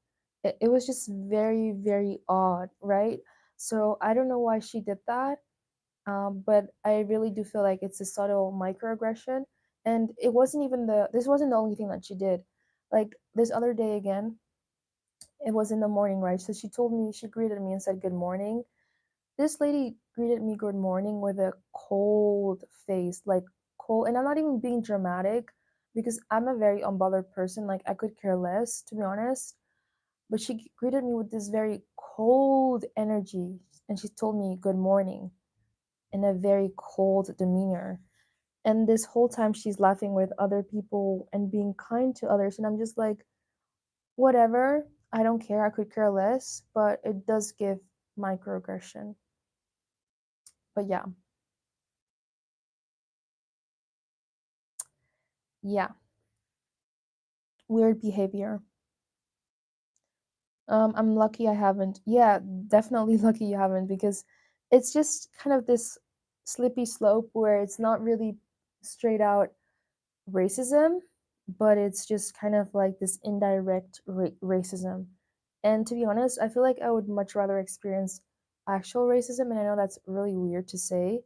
It was just very, very odd, right? So I don't know why she did that, but I really do feel like it's a subtle microaggression. And it wasn't even this wasn't the only thing that she did. Like this other day again, it was in the morning, right? So she told me, she greeted me and said good morning. This lady greeted me good morning with a cold face, like cold. And I'm not even being dramatic because I'm a very unbothered person. Like I could care less, to be honest. But she greeted me with this very cold energy, and she told me good morning in a very cold demeanor. And this whole time she's laughing with other people and being kind to others. And I'm just like, whatever, I don't care, I could care less, but it does give microaggression. But yeah, yeah, weird behavior. I'm lucky I haven't. Yeah, definitely lucky you haven't, because it's just kind of this slippy slope where it's not really straight out racism, but it's just kind of like this indirect racism. And to be honest, I feel like I would much rather experience actual racism. And I know that's really weird to say,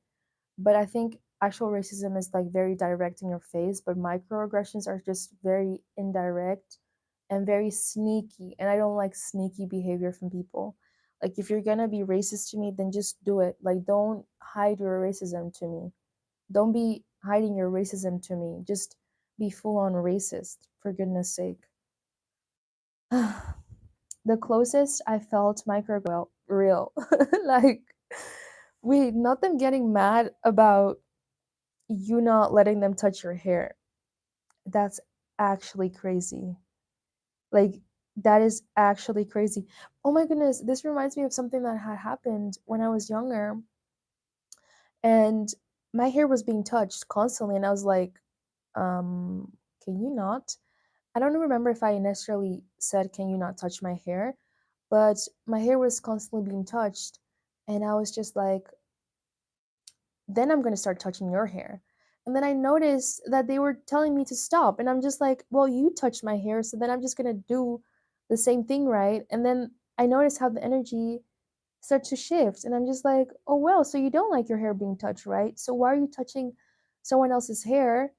but I think actual racism is like very direct in your face, but microaggressions are just very indirect and very sneaky. And I don't like sneaky behavior from people. Like if you're gonna be racist to me, then just do it. Like don't hide your racism to me. Don't be hiding your racism to me. Just be full on racist, for goodness sake. The closest I felt microaggression real. Like, wait, not them getting mad about you not letting them touch your hair. That's actually crazy. Like, that is actually crazy. Oh my goodness, this reminds me of something that had happened when I was younger, and my hair was being touched constantly, and I was like, can you not? I don't remember if I necessarily said, can you not touch my hair? But my hair was constantly being touched, and I was just like, then I'm going to start touching your hair. And then I noticed that they were telling me to stop, and I'm just like, well, you touched my hair, so then I'm just going to do the same thing, right? And then I noticed how the energy starts to shift, and I'm just like, oh well, so you don't like your hair being touched, right? So why are you touching someone else's hair?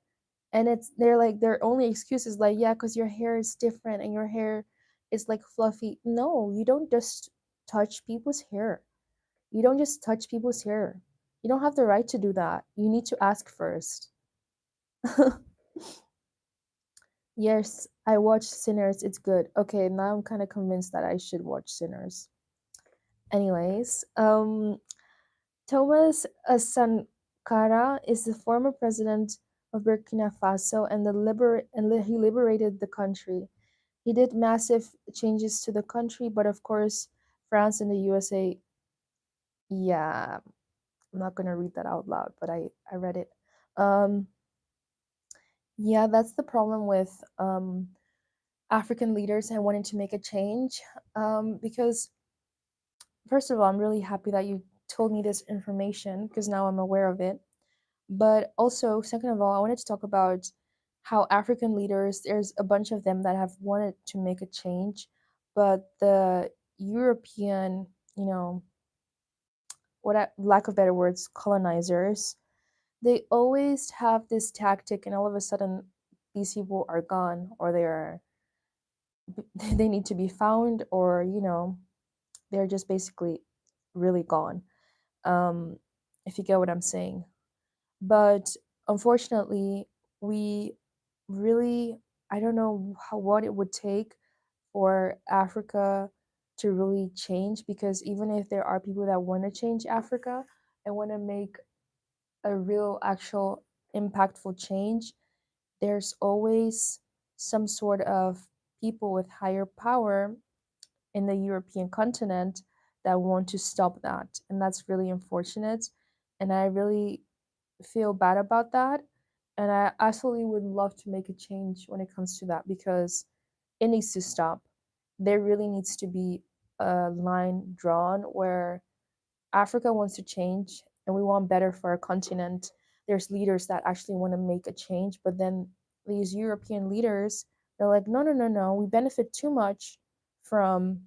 And it's, they're like, their only excuse is like, yeah, because your hair is different and your hair is like fluffy. No, you don't just touch people's hair. You don't just touch people's hair. You don't have the right to do that. You need to ask first. Yes, I watched Sinners. It's good. Okay, now I'm kind of convinced that I should watch Sinners. Anyways, Thomas Sankara is the former president of Burkina Faso, and he liberated the country. He did massive changes to the country, but of course, France and the USA, yeah, I'm not gonna read that out loud, but I read it. Um, yeah, that's the problem with African leaders and wanting to make a change. Because first of all, I'm really happy that you told me this information because now I'm aware of it. But also, second of all, I wanted to talk about how African leaders, there's a bunch of them that have wanted to make a change, but the European, lack of better words, colonizers, they always have this tactic, and all of a sudden, these people are gone, or they need to be found, or they're just basically really gone. Um, if you get what I'm saying. But unfortunately, we really, I don't know what it would take, for Africa to really change, because even if there are people that want to change Africa and want to make a real, actual, impactful change, there's always some sort of people with higher power in the European continent that want to stop that. And that's really unfortunate. And I really feel bad about that. And I absolutely would love to make a change when it comes to that, because it needs to stop. There really needs to be a line drawn where Africa wants to change and we want better for our continent. There's leaders that actually want to make a change, but then these European leaders, they're like, no, no, no, no, we benefit too much from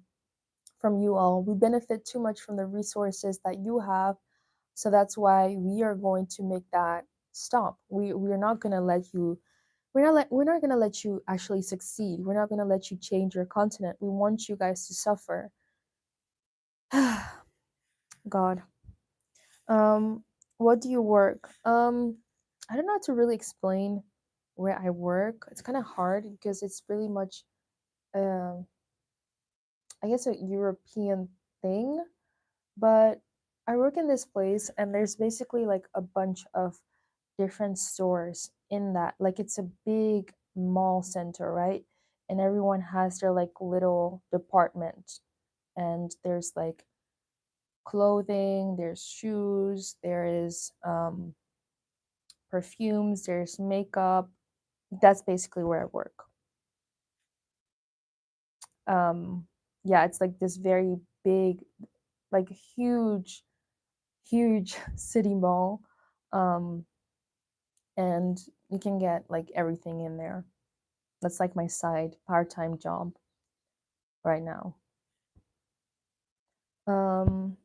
you all. We benefit too much from the resources that you have. So that's why we are going to make that stop. We're not gonna let you, we're not gonna let you actually succeed. We're not gonna let you change your continent. We want you guys to suffer. God. Um, what do you work? I don't know how to really explain where I work. It's kind of hard because it's really much, uh, I guess, a European thing. But I work in this place, and there's basically like a bunch of different stores in that. Like it's a big mall center, right? And everyone has their like little department. And there's like clothing, there's shoes, there is perfumes, there's makeup. That's basically where I work. Um, yeah, it's like this very big, like huge, huge city mall. Um, and you can get like everything in there. That's like my side part-time job right now. Um,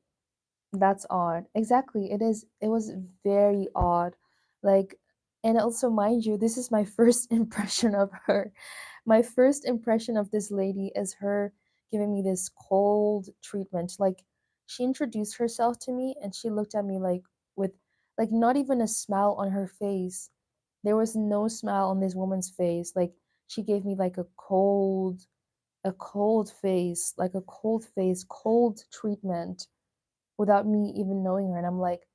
that's odd. Exactly. It is. It was very odd. Like, and also, mind you, this is my first impression of her. My first impression of this lady is her giving me this cold treatment. Like, she introduced herself to me and she looked at me like with like not even a smile on her face. There was no smile on this woman's face. Like, she gave me like a cold face, like a cold face, cold treatment without me even knowing her. And I'm like,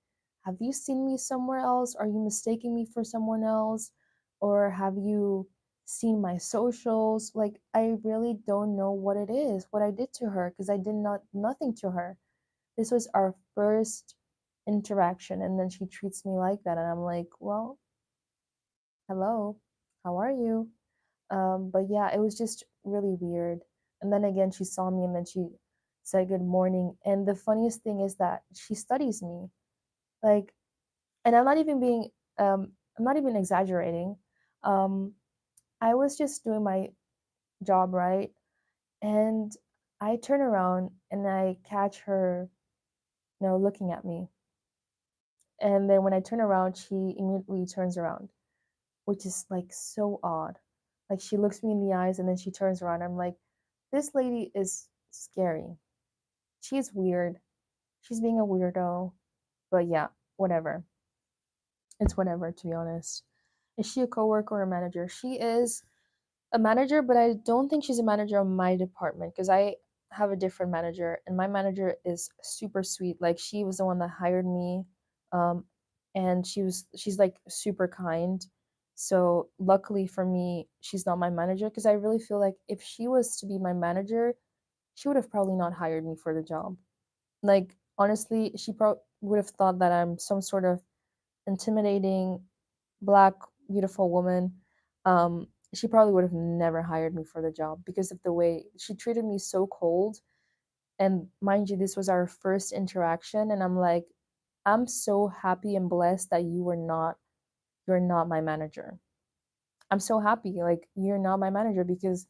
have you seen me somewhere else? Are you mistaking me for someone else? Or have you seen my socials? Like, I really don't know what it is, what I did to her, because I did nothing to her. This was our first interaction, and then she treats me like that. And I'm like, well, hello, how are you? But yeah, it was just really weird. And then again, she saw me and then she said good morning. And the funniest thing is that she studies me. Like, and I'm not even exaggerating. Um, I was just doing my job, right? And I turn around and I catch her, looking at me. And then when I turn around, she immediately turns around, which is like so odd. Like she looks me in the eyes and then she turns around. I'm like, this lady is scary. She's weird. She's being a weirdo. But yeah, whatever. It's whatever, to be honest. Is she a coworker or a manager? She is a manager, but I don't think she's a manager of my department because I have a different manager, and my manager is super sweet. Like she was the one that hired me, um, and she's like super kind. So luckily for me, she's not my manager because I really feel like if she was to be my manager, she would have probably not hired me for the job. Like honestly, she probably would have thought that I'm some sort of intimidating black beautiful woman. She probably would have never hired me for the job because of the way she treated me so cold. And mind you, this was our first interaction, and I'm like, I'm so happy and blessed that you're not my manager. I'm so happy like you're not my manager because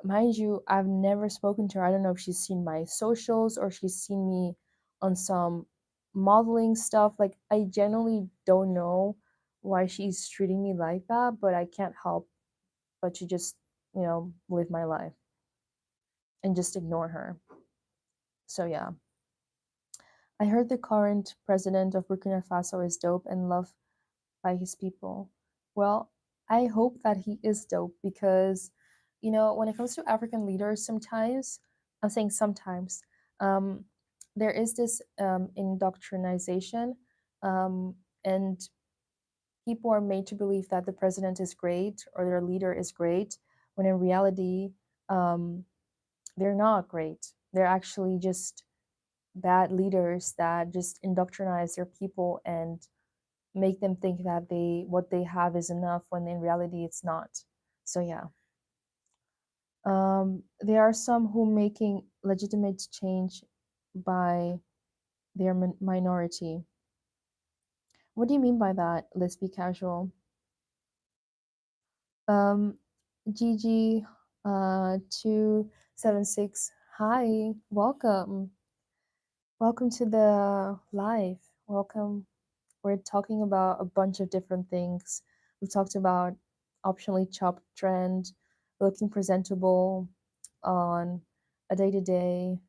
mind you, I've never spoken to her. I don't know if she's seen my socials or she's seen me on some modeling stuff. Like, I genuinely don't know why she's treating me like that, but I can't help but to just, live my life and just ignore her. So, yeah. I heard the current president of Burkina Faso is dope and loved by his people. Well, I hope that he is dope because, when it comes to African leaders, sometimes, I'm saying sometimes, um, there is this indoctrination, um, and people are made to believe that the president is great or their leader is great, when in reality, um, they're not great. They're actually just bad leaders that just indoctrinize their people and make them think that what they have is enough when in reality it's not. So yeah. There are some who making legitimate change by their minority. What do you mean by that? Let's be casual. Um, Gigi, 276. Hi, welcome. Welcome to the live. Welcome. We're talking about a bunch of different things. We've talked about optionally chopped trend, looking presentable on a day to day,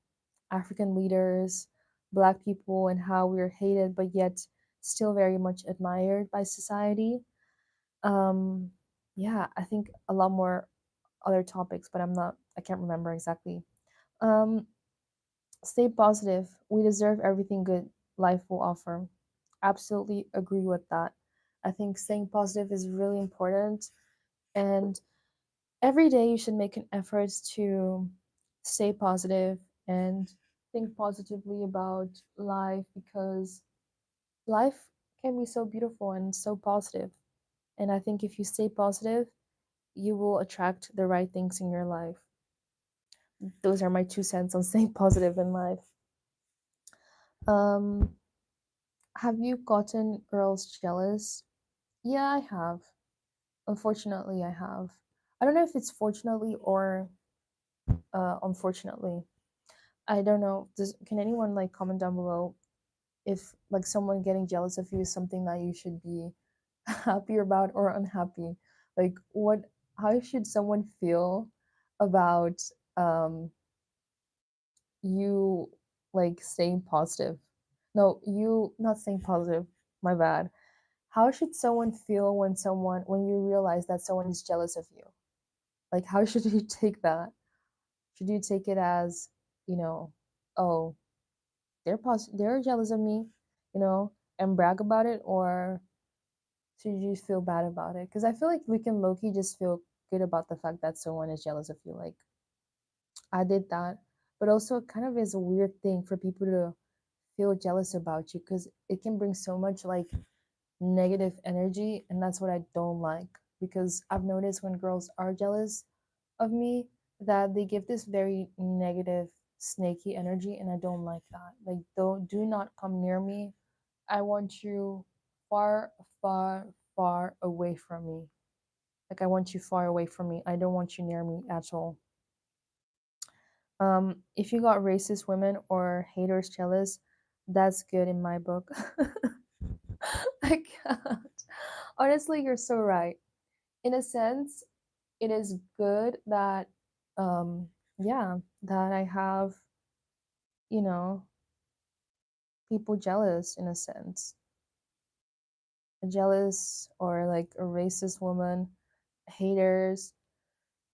African leaders, Black people, and how we're hated but yet still very much admired by society. Um, yeah, I think a lot more other topics, but I can't remember exactly. Um, Stay positive. We deserve everything good life will offer. Absolutely agree with that. I think staying positive is really important, and every day you should make an effort to stay positive and think positively about life, because life can be so beautiful and so positive. And I think if you stay positive, you will attract the right things in your life. Those are my 2 cents on staying positive in life. Um, have you gotten girls jealous? Yeah, I have. Unfortunately, I have. I don't know if it's fortunately or unfortunately. I don't know. Can anyone like comment down below if like someone getting jealous of you is something that you should be happy about or unhappy? Like what? How should someone feel about um you like staying positive? No, you not staying positive. My bad. How should someone feel when you realize that someone is jealous of you? Like how should you take that? Should you take it as, you know, oh, they're jealous of me, you know, and brag about it, or should you just feel bad about it? Because I feel like we can low key just feel good about the fact that someone is jealous of you. Like I did that, but also it kind of is a weird thing for people to feel jealous about you, because it can bring so much like negative energy, and that's what I don't like. Because I've noticed when girls are jealous of me, that they give this very negative snaky energy, and I don't like that. Like don't do not come near me. I want you far, far, far away from me. Like I want you far away from me. I don't want you near me at all. If you got racist women or haters jealous, that's good in my book. I can't. Honestly, you're so right. In a sense, it is good that yeah, that I have, you know, people jealous in a sense. A jealous or like a racist woman, haters.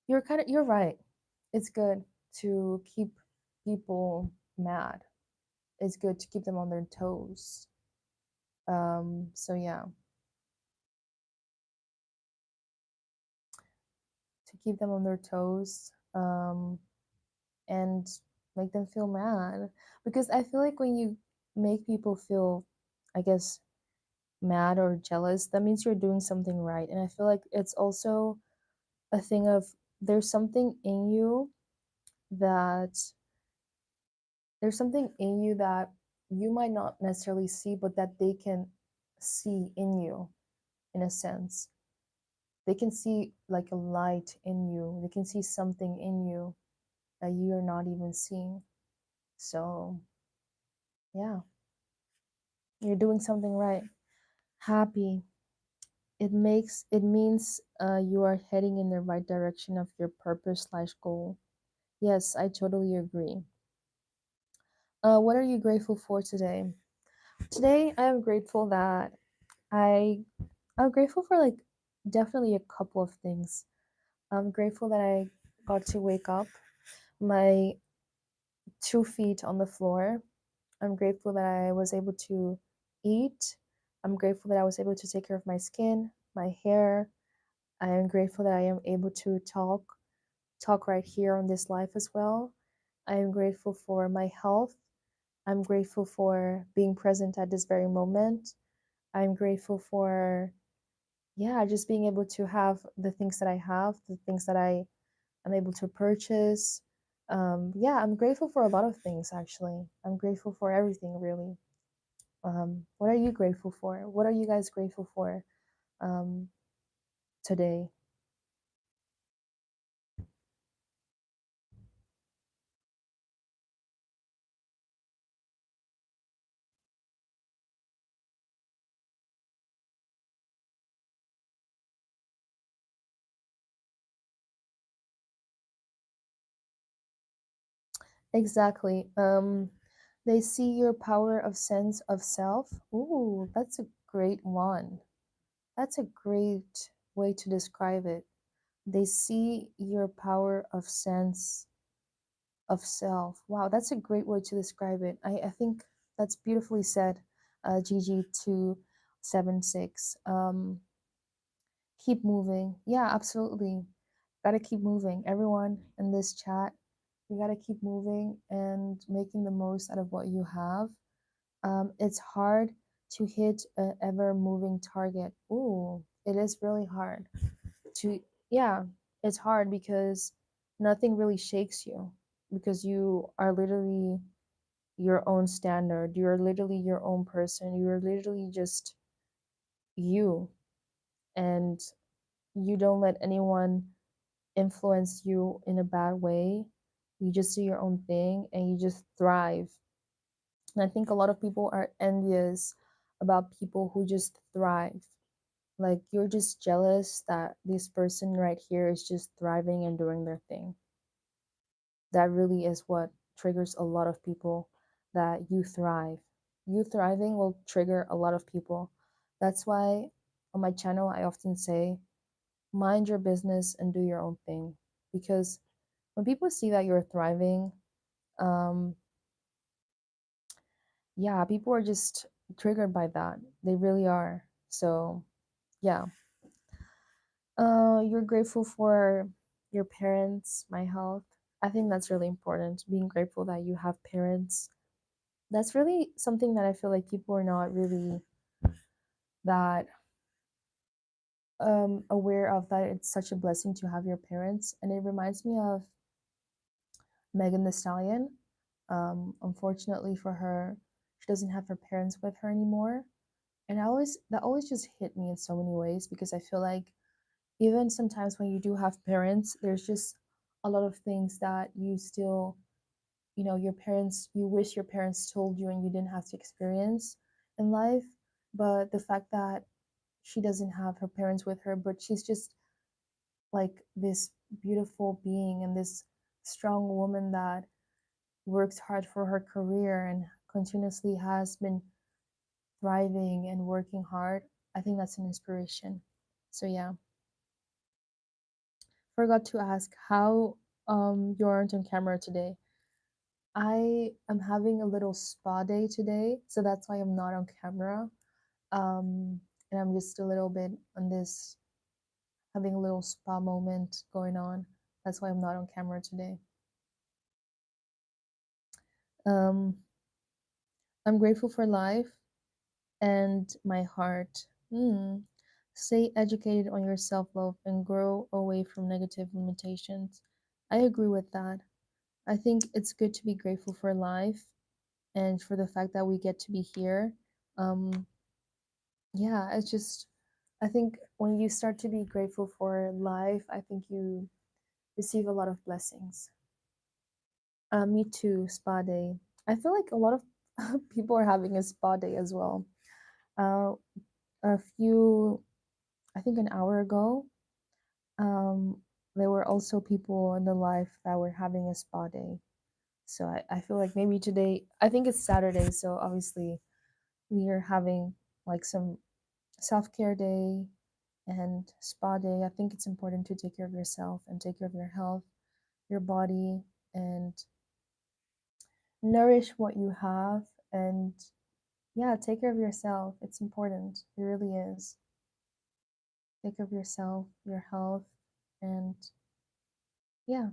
You're right. It's good to keep people mad. It's good to keep them on their toes. So yeah, to keep them on their toes, and make them feel mad. Because I feel like when you make people feel, I guess, mad or jealous, that means you're doing something right. And I feel like it's also a thing of there's something in you that there's something in you that you might not necessarily see, but that they can see in you in a sense. They can see like a light in you, they can see something in you that you're not even seeing. So, yeah, you're doing something right. Happy. It means you are heading in the right direction of your purpose slash goal. Yes, I totally agree. What are you grateful for today? Today, I am grateful that I I'm grateful for like definitely a couple of things. I'm grateful that I got to wake up, my 2 feet on the floor. I'm grateful that I was able to eat. I'm grateful that I was able to take care of my skin, my hair. I am grateful that I am able to talk right here on this life as well. I am grateful for my health. I'm grateful for being present at this very moment. I'm grateful for, yeah, just being able to have the things that I have, the things that I'm able to purchase. Yeah, I'm grateful for a lot of things actually. I'm grateful for everything really. What are you grateful for? What are you guys grateful for um, today? Exactly. They see your power of sense of self. Ooh, that's a great one. That's a great way to describe it. They see your power of sense of self. Wow, that's a great way to describe it. I think that's beautifully said, GG276. Keep moving. Yeah, absolutely. Gotta keep moving. Everyone in this chat, you gotta keep moving and making the most out of what you have. It's hard to hit an ever moving target. Ooh, it is really hard to, yeah, it's hard because nothing really shakes you because you are literally your own standard. You're literally your own person. You're literally just you. And you don't let anyone influence you in a bad way. You just do your own thing and you just thrive. And I think a lot of people are envious about people who just thrive. Like you're just jealous that this person right here is just thriving and doing their thing. That really is what triggers a lot of people, that you thrive. You thriving will trigger a lot of people. That's why on my channel I often say, mind your business and do your own thing. Because when people see that you're thriving, um, yeah, people are just triggered by that. They really are. So, yeah. You're grateful for your parents, my health. I think that's really important. Being grateful that you have parents. That's really something that I feel like people are not really that aware of, that it's such a blessing to have your parents. And it reminds me of Megan the Stallion. Unfortunately for her, she doesn't have her parents with her anymore. And that always just hit me in so many ways because I feel like even sometimes when you do have parents, there's just a lot of things that you still, your parents, you wish your parents told you and you didn't have to experience in life. But the fact that she doesn't have her parents with her, but she's just like this beautiful being and this strong woman that works hard for her career and continuously has been thriving and working hard. I think that's an inspiration. So yeah, forgot to ask how you aren't on camera today. I am having a little spa day today, so that's why I'm not on camera. And I'm just a little bit on this, having a little spa moment going on. That's why I'm not on camera today. Um, I'm grateful for life and my heart. Stay educated on your self love and grow away from negative limitations. I agree with that. I think it's good to be grateful for life and for the fact that we get to be here. Um, yeah, it's just, I think when you start to be grateful for life, I think you receive a lot of blessings. Me too, spa day. I feel like a lot of people are having a spa day as well. Uh, a few, I think an hour ago, um, there were also people in the life that were having a spa day. So I feel like maybe today, I think it's Saturday, so obviously we are having like some self-care day and spa day. I think it's important to take care of yourself and take care of your health. your body and nourish what you have, and yeah, take care of yourself. It's important. It really is. Take care of yourself, your health, and yeah.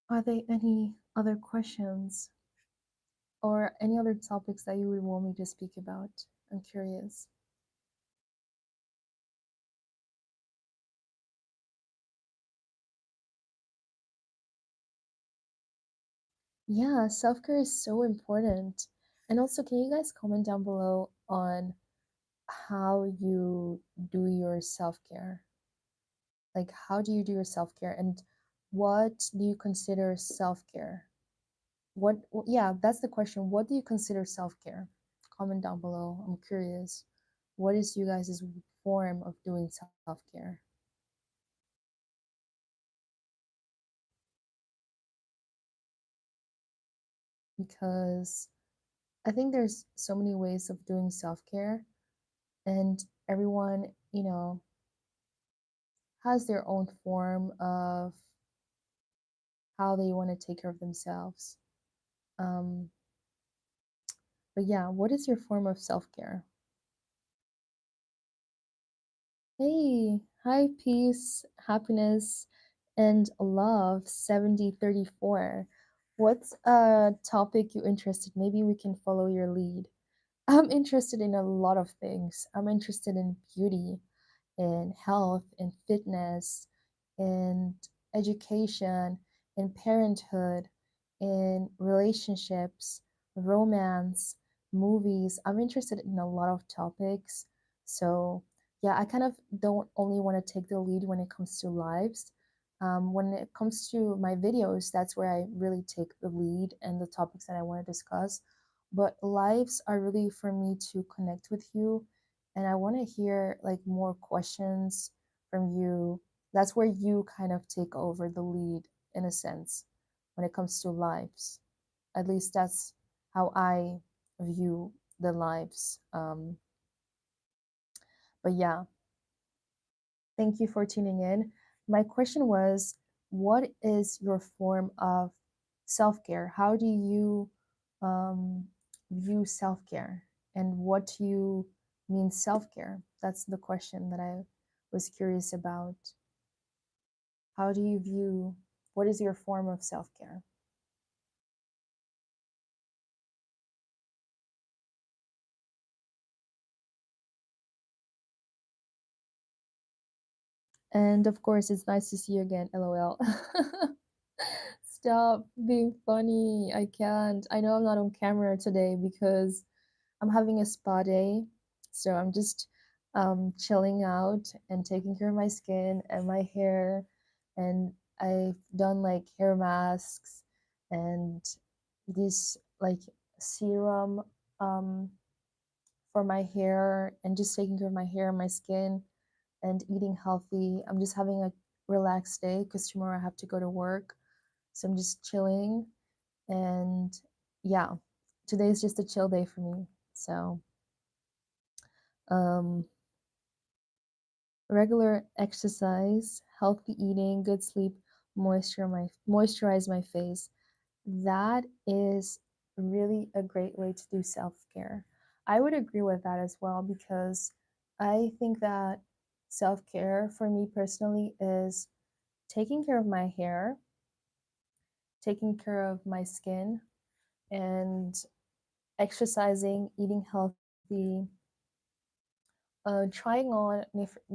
Are there any other questions or any other topics that you would want me to speak about? I'm curious. Yeah, self-care is so important. And also, can you guys comment down below on how you do your self-care? Like, how do you do your self-care and what do you consider self-care? Yeah, that's the question. What do you consider self-care? Comment down below. I'm curious. What is you guys' form of doing self-care? Because I think there's so many ways of doing self-care, and everyone, has their own form of how they want to take care of themselves. Um, but yeah, what is your form of self-care? Hey, hi, peace, happiness, and love 7034. What's a topic you interested? Maybe we can follow your lead. I'm interested in a lot of things. I'm interested in beauty, in health, in fitness, in education, in parenthood, in relationships, romance, movies. I'm interested in a lot of topics. So, yeah, I kind of don't only want to take the lead when it comes to lives. When it comes to my videos, that's where I really take the lead and the topics that I want to discuss. But lives are really for me to connect with you, and I want to hear like more questions from you. That's where you kind of take over the lead in a sense when it comes to lives. At least that's how I view the lives. But yeah, thank you for tuning in. My question was, what is your form of self care? How do you um, view self care? And what do you mean self care? That's the question that I was curious about. How do you view, what is your form of self care? And of course, it's nice to see you again, lol. Stop being funny. I can't. I know I'm not on camera today because I'm having a spa day, so I'm just chilling out and taking care of my skin and my hair, and I've done like hair masks and this like serum um, for my hair, and just taking care of my hair and my skin and eating healthy. I'm just having a relaxed day because tomorrow I have to go to work, so I'm just chilling, and yeah, today is just a chill day for me. So um, regular exercise, healthy eating, good sleep, moisturize my face. That is really a great way to do self-care. I would agree with that as well because I think that self-care for me personally is taking care of my hair, taking care of my skin, and exercising, eating healthy, trying on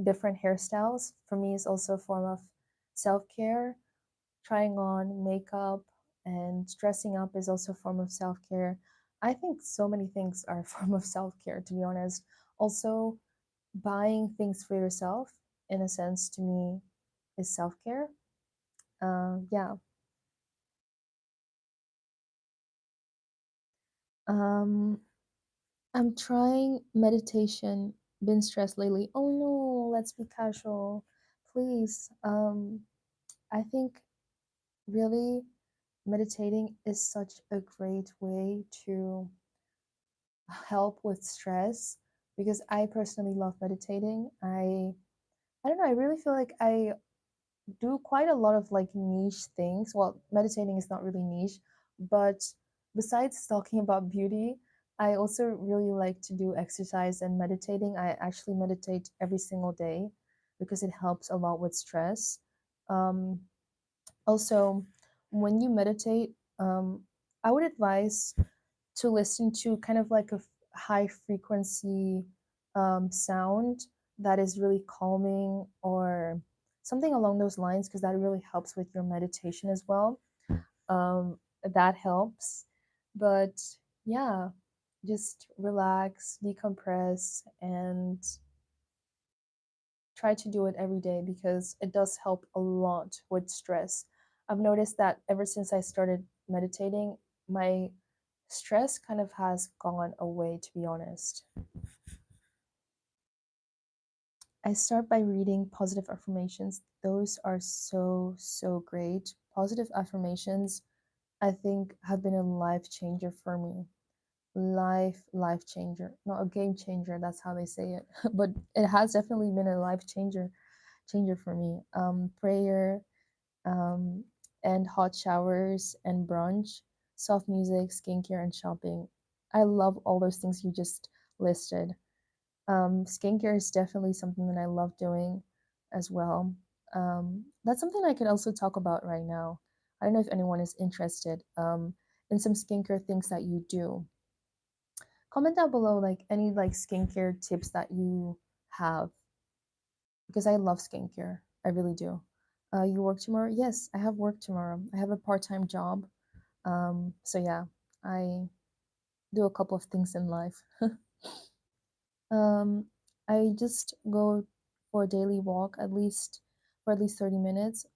different hairstyles for me is also a form of self-care. Trying on makeup and dressing up is also a form of self-care. I think so many things are a form of self-care, to be honest. Also, buying things for yourself, in a sense, to me, is self-care. Yeah. Um, I'm trying meditation. Been stressed lately. Oh no, let's be casual, please. I think really meditating is such a great way to help with stress because I personally love meditating. I don't know, I really feel like I do quite a lot of like niche things. Well, meditating is not really niche, but besides talking about beauty, I also really like to do exercise and meditating. I actually meditate every single day because it helps a lot with stress. Um, Also, when you meditate, I would advise to listen to kind of like a high frequency sound that is really calming or something along those lines because that really helps with your meditation as well. That helps. But yeah, just relax, decompress, and try to do it every day because it does help a lot with stress. I've noticed that ever since I started meditating, my stress kind of has gone away, to be honest. I start by reading positive affirmations. Those are so, so great. Positive affirmations, I think, have been a life changer for me. Life changer. Not a game changer, that's how they say it. But it has definitely been a life changer for me. Prayer, um, and hot showers and brunch, soft music, skincare, and shopping. I love all those things you just listed. Skincare is definitely something that I love doing as well. That's something I could also talk about right now. I don't know if anyone is interested in some skincare things that you do. Comment down below like any like skincare tips that you have because I love skincare. I really do. You work tomorrow? Yes, I have work tomorrow. I have a part-time job. So yeah, I do a couple of things in life. um, I just go for a daily walk at least 30 minutes.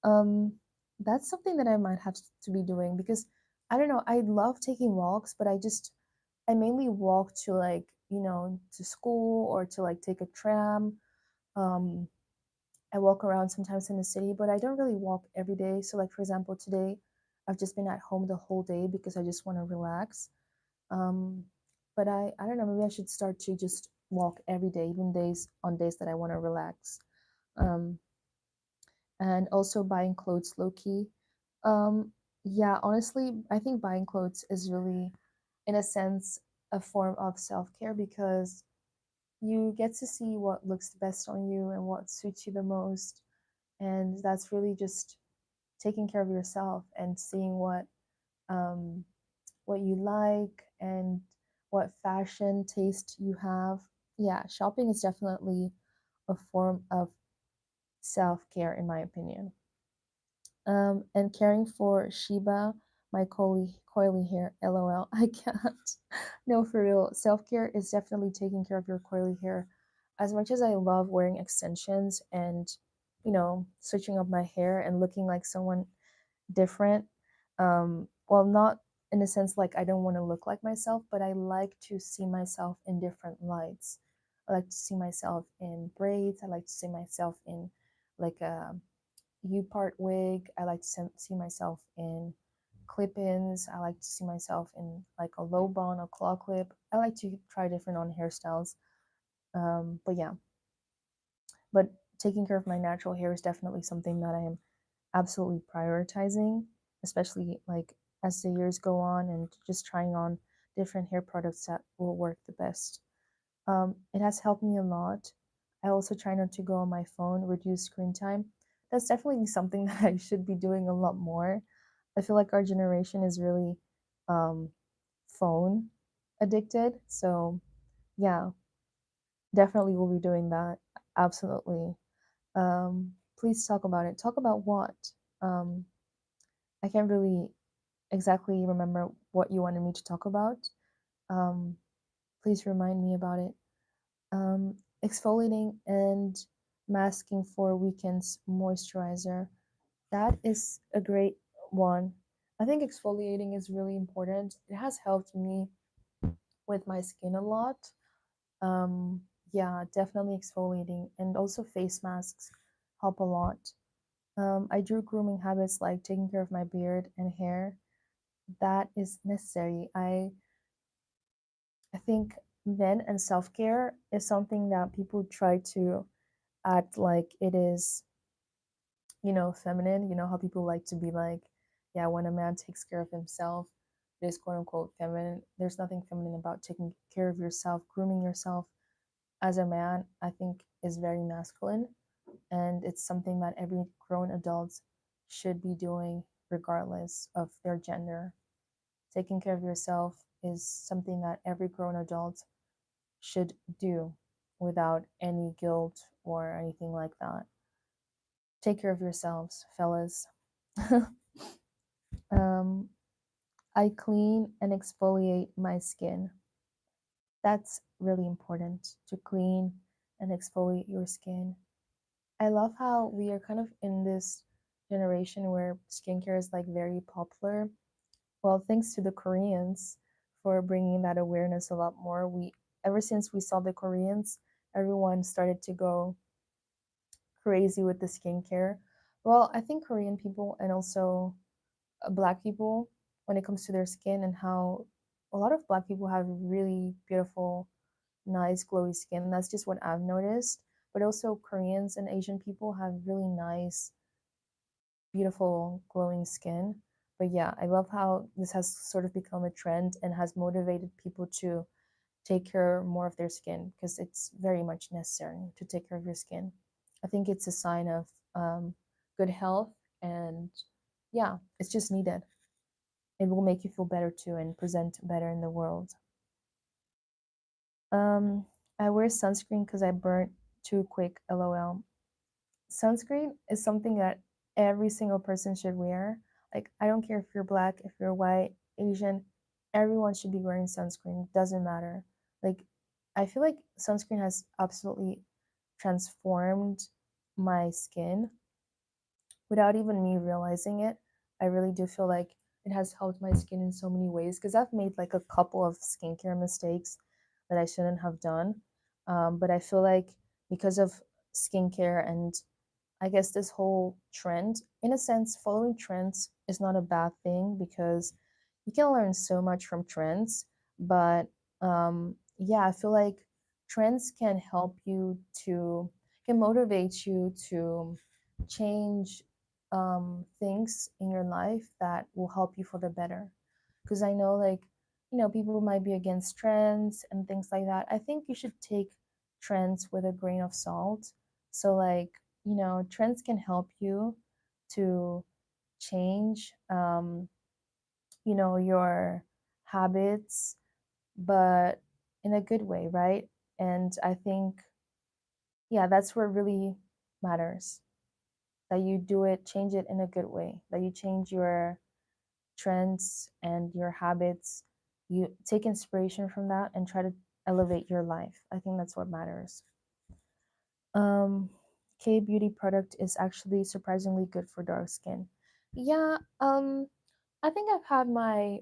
Um, that's something that I might have to be doing because I don't know, I love taking walks, but I mainly walk to like, to school or to like take a tram. Um, I walk around sometimes in the city, but I don't really walk every day. So, like for example, today I've just been at home the whole day because I just want to relax. Um, but I don't know. Maybe I should start to just walk every day, even days that I want to relax. Um, and also buying clothes low key. Um, yeah, honestly, I think buying clothes is really, in a sense, a form of self care because you get to see what looks the best on you and what suits you the most, and that's really just taking care of yourself and seeing um, what you like and what fashion taste you have. Yeah, shopping is definitely a form of self-care in my opinion. And caring for Sheba, my coily hair. LOL. I can't. No, for real. Self-care is definitely taking care of your coily hair. As much as I love wearing extensions and switching up my hair and looking like someone different. Well, not in a sense like I don't want to look like myself, but I like to see myself in different lights. I like to see myself in braids. I like to see myself in like a U-part wig. I like to see myself in clip-ins. I like to see myself in like a low bun, a claw clip. I like to try different on hairstyles. But yeah, but taking care of my natural hair is definitely something that I am absolutely prioritizing, especially like as the years go on and just trying on different hair products that will work the best. It has helped me a lot. I also try not to go on my phone, reduce screen time. That's definitely something that I should be doing a lot more. I feel like our generation is really um, phone addicted. So, yeah, definitely will be doing that. Absolutely. Please talk about it. Talk about what? Um, I can't really exactly remember what you wanted me to talk about. Um, please remind me about it. Exfoliating and masking for weekends moisturizer. That is a great one. I think exfoliating is really important. It has helped me with my skin a lot. Um, yeah, definitely exfoliating and also face masks help a lot. I do grooming habits like taking care of my beard and hair. That is necessary. I think men and self care is something that people try to act like it is, feminine. You know how people like to be like, yeah, when a man takes care of himself, it is quote unquote feminine. There's nothing feminine about taking care of yourself, grooming yourself as a man, I think is very masculine. And it's something that every grown adult should be doing regardless of their gender. Taking care of yourself is something that every grown adult should do without any guilt or anything like that. Take care of yourselves, fellas. um, I clean and exfoliate my skin. That's really important to clean and exfoliate your skin. I love how we are kind of in this generation where skincare is like very popular. Well, thanks to the Koreans for bringing that awareness a lot more. We ever since we saw the Koreans, everyone started to go crazy with the skincare. Well, I think Korean people and also black people, when it comes to their skin, and how a lot of black people have really beautiful, nice, glowy skin. That's just what I've noticed. But also, Koreans and Asian people have really nice, beautiful, glowing skin. But yeah, I love how this has sort of become a trend and has motivated people to take care more of their skin because it's very much necessary to take care of your skin. I think it's a sign of good health, and yeah, it's just needed. It will make you feel better too and present better in the world. Um, I wear sunscreen because I burnt too quick. LOL. Sunscreen is something that every single person should wear. Like, I don't care if you're black, if you're white, Asian, everyone should be wearing sunscreen. It doesn't matter. Like, I feel like sunscreen has absolutely transformed my skin without even me realizing it. I really do feel like it has helped my skin in so many ways because I've made like a couple of skincare mistakes that I shouldn't have done. But I feel like because of skincare and I guess this whole trend, in a sense, following trends is not a bad thing because you can learn so much from trends. But yeah, I feel like trends can help you to, can motivate you to change things in your life that will help you for the better. Because I know, like, people might be against trends and things like that. I think you should take trends with a grain of salt. So, like, trends can help you to change, your habits, but in a good way, right? And I think, yeah, that's what really matters, that you do it, change it in a good way, that you change your trends and your habits. You take inspiration from that and try to elevate your life. I think that's what matters. Um, K beauty product is actually surprisingly good for dark skin. Yeah, I think I've had my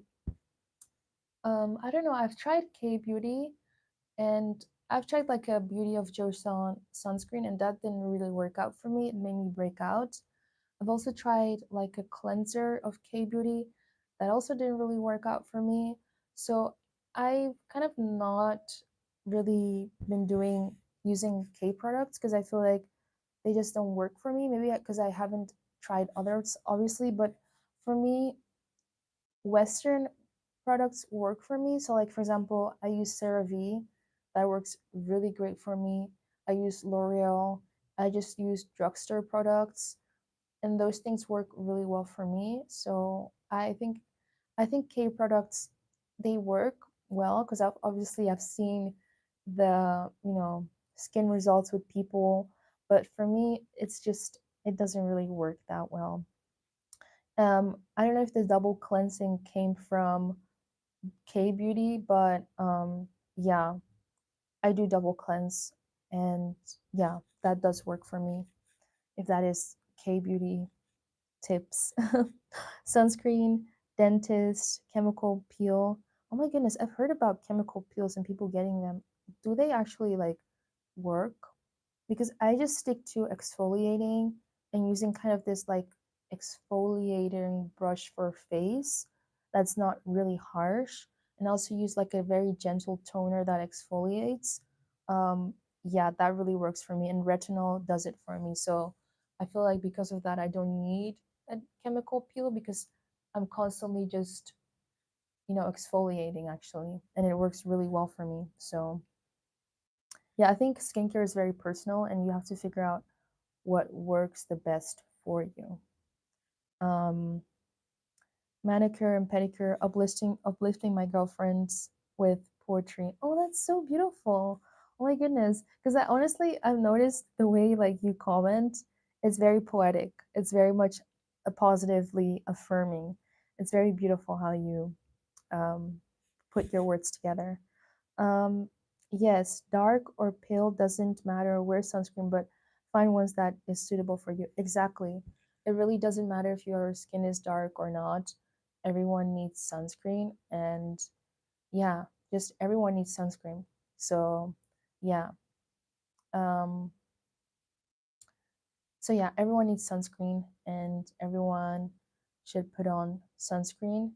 I don't know, I've tried K beauty and I've tried like a Beauty of Joe sunscreen and that didn't really work out for me. It made me break out. I've also tried like a cleanser of K Beauty that also didn't really work out for me. So I've kind of not really been doing using K products because I feel like they just don't work for me. Maybe because I haven't tried others, obviously, but for me, Western products work for me. So, like for example, I use CeraVe, that works really great for me. I use L'Oreal. I just use drugstore products and those things work really well for me. So I think K products, they work well because I've seen the skin results with people, but for me it's just it doesn't really work that well. I don't know if the double cleansing came from K beauty, but yeah, I do double cleanse, and yeah, that does work for me. If that is K beauty tips. Sunscreen, dentist, chemical peel. Oh my goodness, I've heard about chemical peels and people getting them. Do they actually like work? Because I just stick to exfoliating and using kind of this like exfoliating brush for face that's not really harsh, and also use like a very gentle toner that exfoliates. Um, yeah, that really works for me, and retinol does it for me. So I feel like because of that, I don't need a chemical peel because I'm constantly just, exfoliating actually, and it works really well for me. So yeah, I think skincare is very personal, and you have to figure out what works the best for you. Um, Manicure and pedicure, uplifting my girlfriends with poetry. Oh, that's so beautiful. Oh my goodness. Because I honestly I've noticed the way like you comment, it's very poetic. It's very much a positively affirming. It's very beautiful how you um, put your words together. Um, yes, dark or pale doesn't matter. Wear sunscreen, but find ones that is suitable for you. Exactly. It really doesn't matter if your skin is dark or not. Everyone needs sunscreen, and yeah, just everyone needs sunscreen. So, yeah. Um, so yeah, everyone needs sunscreen, and everyone should put on sunscreen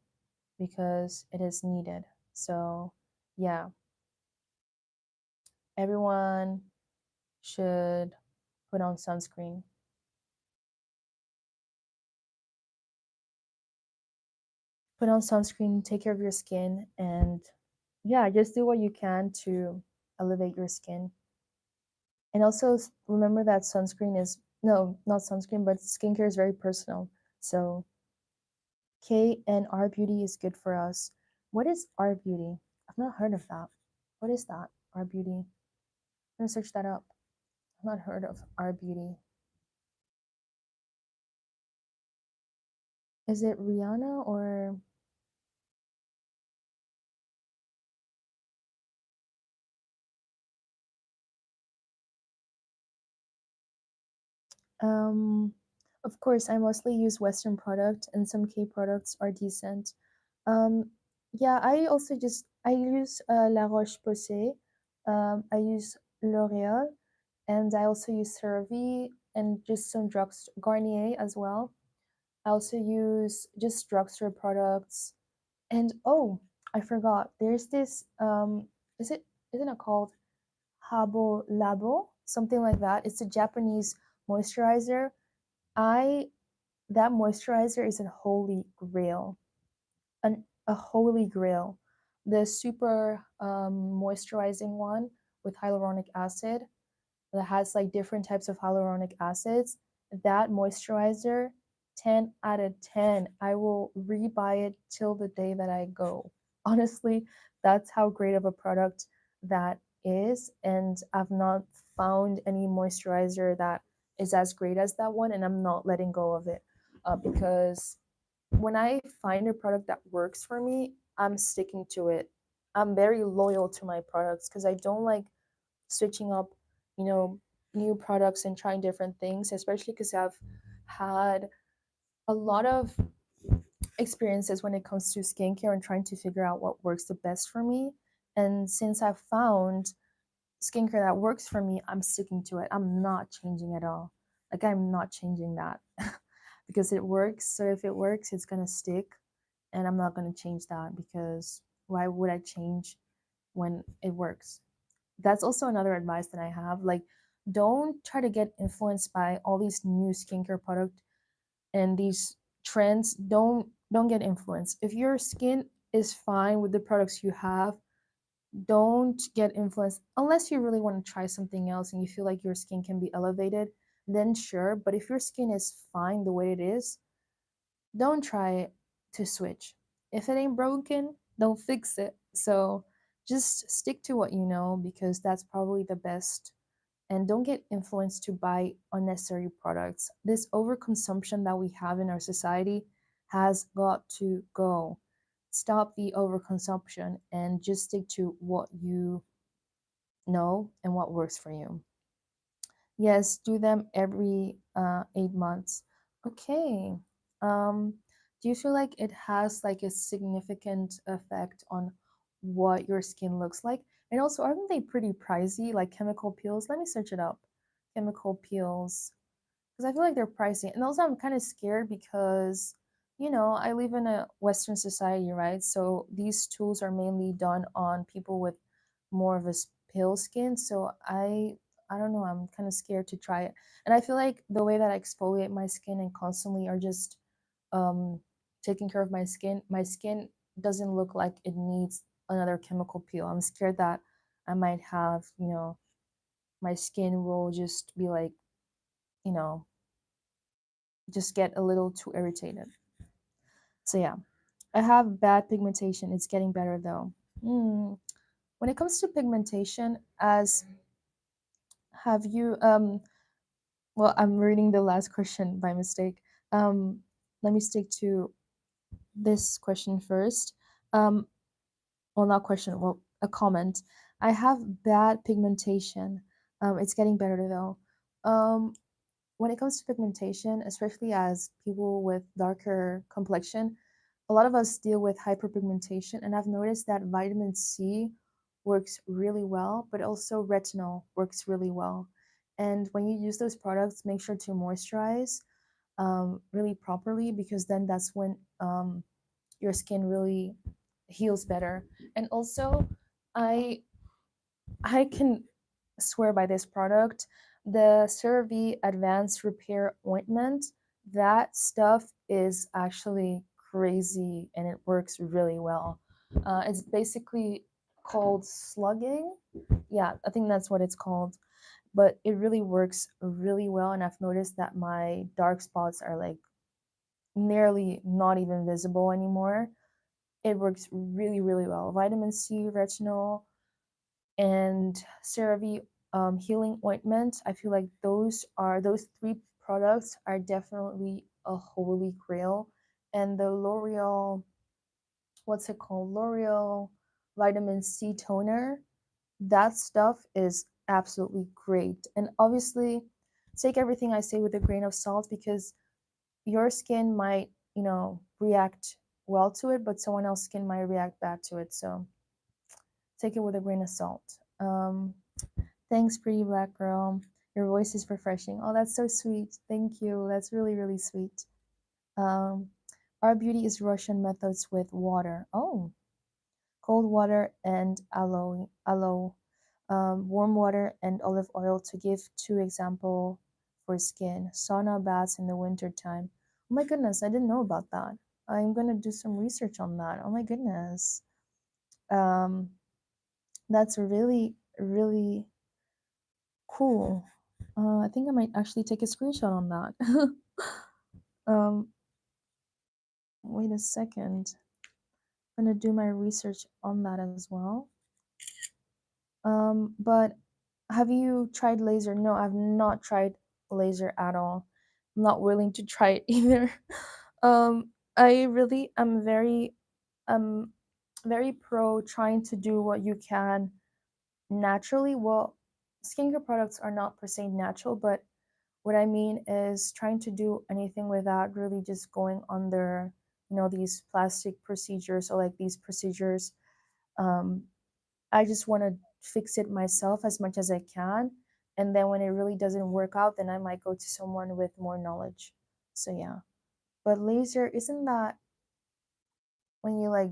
because it is needed. So, yeah, everyone should put on sunscreen. Put on sunscreen, take care of your skin, and yeah, just do what you can to elevate your skin. And also remember that sunscreen is no, not sunscreen, but skincare is very personal. So K and R Beauty is good for us. What is R Beauty? I've not heard of that. What is that? R Beauty. I'm gonna search that up. I've not heard of R Beauty. Is it Rihanna or Um, of course, I mostly use Western product, and some K products are decent. Um, yeah, I use La Roche Posay. I use L'Oreal, and I also use CeraVe and just some drugs Garnier as well. I also use just drugstore products. And oh, I forgot. There's this is it isn't it called Habo Labo? Something like that. It's a Japanese moisturizer. I That moisturizer is a holy grail, a holy grail. The super moisturizing one with hyaluronic acid that has like different types of hyaluronic acids. That moisturizer, 10 out of 10. I will rebuy it till the day that I go. Honestly, that's how great of a product that is. And I've not found any moisturizer that is as great as that one, and I'm not letting go of it because when I find a product that works for me, I'm sticking to it. I'm very loyal to my products because I don't like switching up, you know, new products and trying different things, especially because I've had a lot of experiences when it comes to skincare and trying to figure out what works the best for me. And since I've found skincare that works for me, I'm sticking to it. I'm not changing at all. Like, I'm not changing that because it works. So if it works, it's going to stick. And I'm not going to change that because why would I change when it works? That's also another advice that I have. Like, don't try to get influenced by all these new skincare product and these trends. Don't get influenced. If your skin is fine with the products you have, don't get influenced unless you really want to try something else and you feel like your skin can be elevated, then sure. But if your skin is fine the way it is, don't try to switch. If it ain't broken, don't fix it. So just stick to what you know because that's probably the best. And don't get influenced to buy unnecessary products. This overconsumption that we have in our society has got to go. Stop the overconsumption and just stick to what you know and what works for you. Yes, do them every 8 months. Okay. Um, do you feel like it has like a significant effect on what your skin looks like? And also, aren't they pretty pricey, like chemical peels? Let me search it up. Chemical peels. Because I feel like they're pricey. And also, I'm kind of scared because, I live in a Western society, right? So these tools are mainly done on people with more of a pale skin, so I don't know, I'm kind of scared to try it. And I feel like the way that I exfoliate my skin and constantly are just um taking care of my skin doesn't look like it needs another chemical peel. I'm scared that I might have, my skin will just be like, you know, just get a little too irritated. So yeah, I have bad pigmentation. It's getting better though. Hmm. When it comes to pigmentation, as have you well, I'm reading the last question by mistake. Um, Let me stick to this question first. Um, well, not question, well, a comment. I have bad pigmentation. It's getting better though. When it comes to pigmentation, especially as people with darker complexion, a lot of us deal with hyperpigmentation, and I've noticed that vitamin C works really well, but also retinol works really well. And when you use those products, make sure to moisturize really properly, because then that's when your skin really heals better. And also, I I can swear by this product, the CeraVe Advanced Repair Ointment. That stuff is actually crazy and it works really well. It's basically called slugging. Yeah, I think that's what it's called. But it really works really well, and I've noticed that my dark spots are like nearly not even visible anymore. It works really, really well. Vitamin C, retinol, and CeraVe healing ointment. I feel like those three products are definitely a holy grail. And the L'Oreal, what's it called? L'Oreal vitamin C toner. That stuff is absolutely great. And obviously, take everything I say with a grain of salt, because your skin might, react well to it, but someone else's skin might react bad to it. So take it with a grain of salt. Thanks, pretty black girl. Your voice is refreshing. Oh, that's so sweet. Thank you. That's really, really sweet. Um, our beauty is Russian methods with water. Oh, cold water and aloe, warm water and olive oil, to give two example for skin. Sauna baths in the winter time. Oh my goodness, I didn't know about that. I'm gonna do some research on that. Oh my goodness. Um, that's really, really cool. I think I might actually take a screenshot on that. um, Wait a second. I'm gonna do my research on that as well. But have you tried laser? No, I've not tried laser at all. I'm not willing to try it either. I really am um very pro trying to do what you can naturally. Well, skincare products are not per se natural, but what I mean is trying to do anything without really just going under, these plastic procedures, or like these procedures. Um, I just want to fix it myself as much as I can. And then when it really doesn't work out, then I might go to someone with more knowledge. So yeah. But laser, isn't that when you like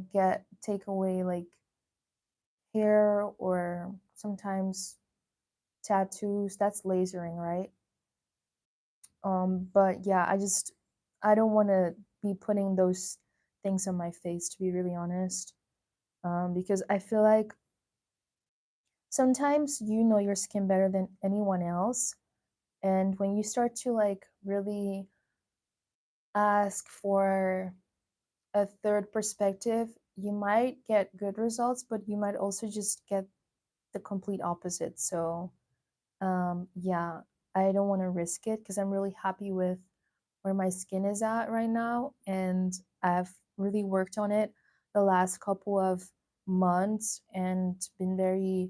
take away like hair or sometimes tattoos? That's lasering, right? But yeah, I don't want to be putting those things on my face, to be really honest. Because I feel like sometimes you know your skin better than anyone else, and when you start to like really ask for a third perspective, you might get good results, but you might also just get the complete opposite. So yeah, I don't want to risk it because I'm really happy with where my skin is at right now, and I've really worked on it the last couple of months and been very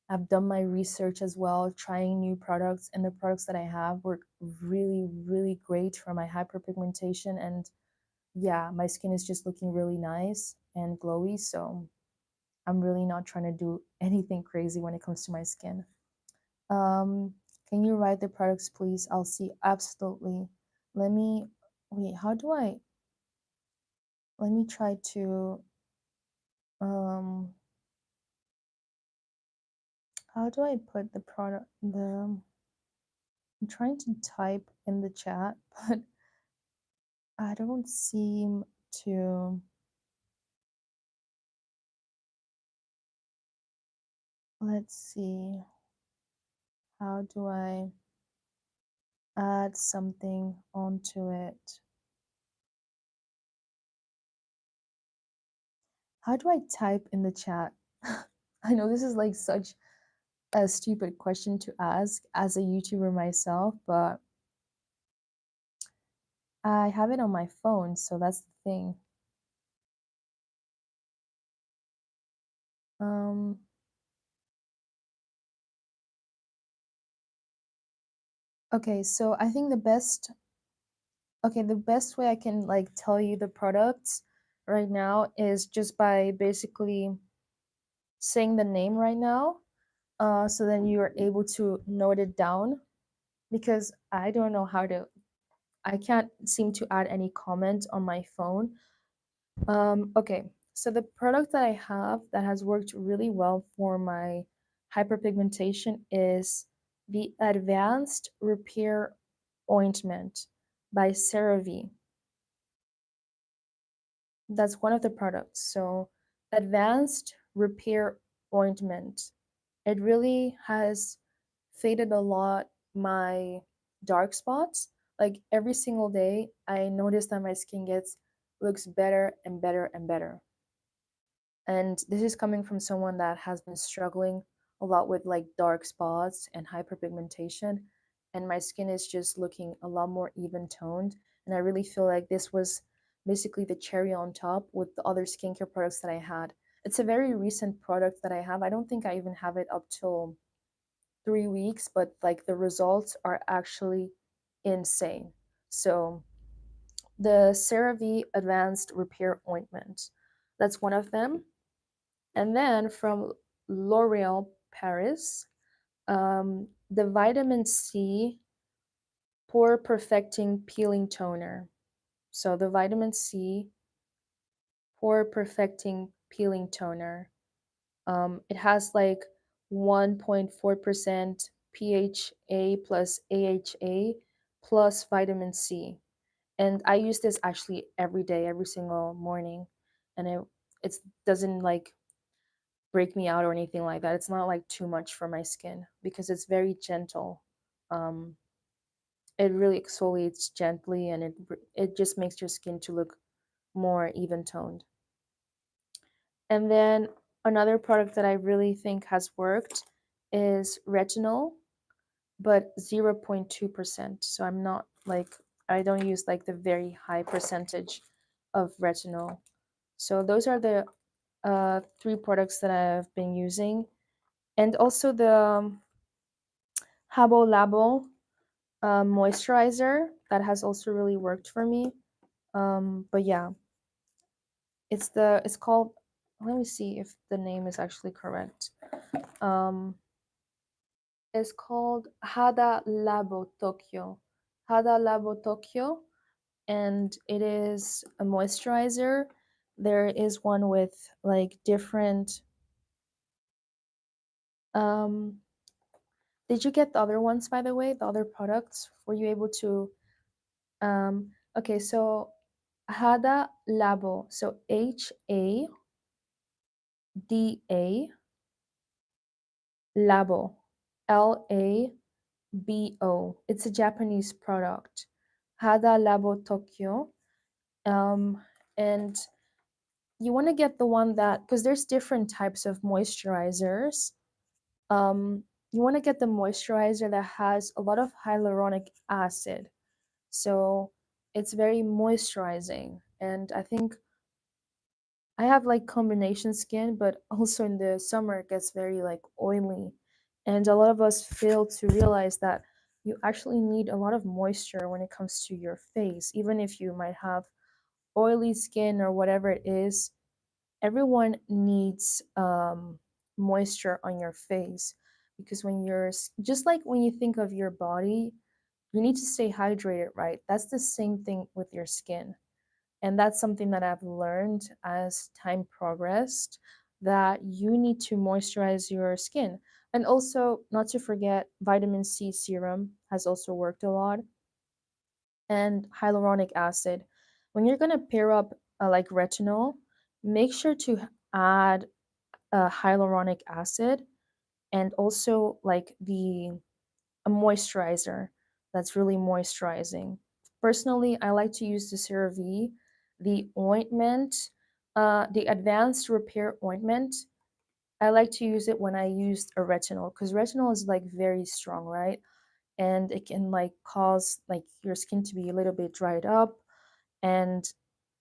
I've done my research as well, trying new products, and the products that I have work really, really great for my hyperpigmentation. And yeah, my skin is just looking really nice and glowy. So I'm really not trying to do anything crazy when it comes to my skin. Um, can you write the products, please? I'll see. Absolutely. Let me wait. How do I? Let me try to. Um, How do I put the product, I'm trying to type in the chat, but I don't seem to. Let's see. How do I add something onto it? How do I type in the chat? I know this is like such a stupid question to ask as a YouTuber myself, but I have it on my phone, so that's the thing. Um, okay, so I think the best way I can like tell you the products right now is just by basically saying the name right now. So then you are able to note it down because I don't know how to, I can't seem to add any comment on my phone. Okay, so the product that I have that has worked really well for my hyperpigmentation is the Advanced Repair Ointment by CeraVe. That's one of the products. So, Advanced Repair Ointment. It really has faded a lot my dark spots. Like every single day, I notice that my skin gets looks better and better and better. And this is coming from someone that has been struggling a lot with like dark spots and hyperpigmentation. And my skin is just looking a lot more even toned. And I really feel like this was basically the cherry on top with the other skincare products that I had. It's a very recent product that I have. I don't think I even have it up till 3 weeks, but like the results are actually insane. So the CeraVe Advanced Repair Ointment, that's one of them. And then from L'Oreal Paris, the Vitamin C Pore Perfecting Peeling Toner. So the Vitamin C Pore Perfecting Peeling Toner. It has like 1.4% PHA plus AHA plus vitamin C. And I use this actually every day, every single morning. And it doesn't like break me out or anything like that. It's not like too much for my skin because it's very gentle. Um, it really exfoliates gently and it just makes your skin to look more even toned. And then another product that I really think has worked is retinol, but 0.2%. So I'm not like, I don't use like the very high percentage of retinol. So those are the three products that I've been using. And also the Habo Labo moisturizer that has also really worked for me. But yeah, it's called, let me see if the name is actually correct. It's called Hada Labo Tokyo. Hada Labo Tokyo, and it is a moisturizer. There is one with like different. Um, did you get the other ones, by the way? The other products? Were you able to? Okay, so Hada Labo. So HADA Labo. LABO. It's a Japanese product. Hada Labo Tokyo. Um, and you want to get the one that, because there's different types of moisturizers. Um, you want to get the moisturizer that has a lot of hyaluronic acid. So it's very moisturizing. And I think I have like combination skin, but also in the summer it gets very like oily. And a lot of us fail to realize that you actually need a lot of moisture when it comes to your face. Even if you might have oily skin or whatever it is, everyone needs moisture on your face because when you're just like when you think of your body, you need to stay hydrated, right? That's the same thing with your skin. And that's something that I've learned as time progressed, that you need to moisturize your skin. And also, not to forget, vitamin C serum has also worked a lot, and hyaluronic acid. When you're gonna pair up like retinol, make sure to add hyaluronic acid and also like the a moisturizer that's really moisturizing. Personally, I like to use the CeraVe, the ointment, the advanced repair ointment. I like to use it when I used a retinol because retinol is like very strong, right? And it can like cause like your skin to be a little bit dried up, and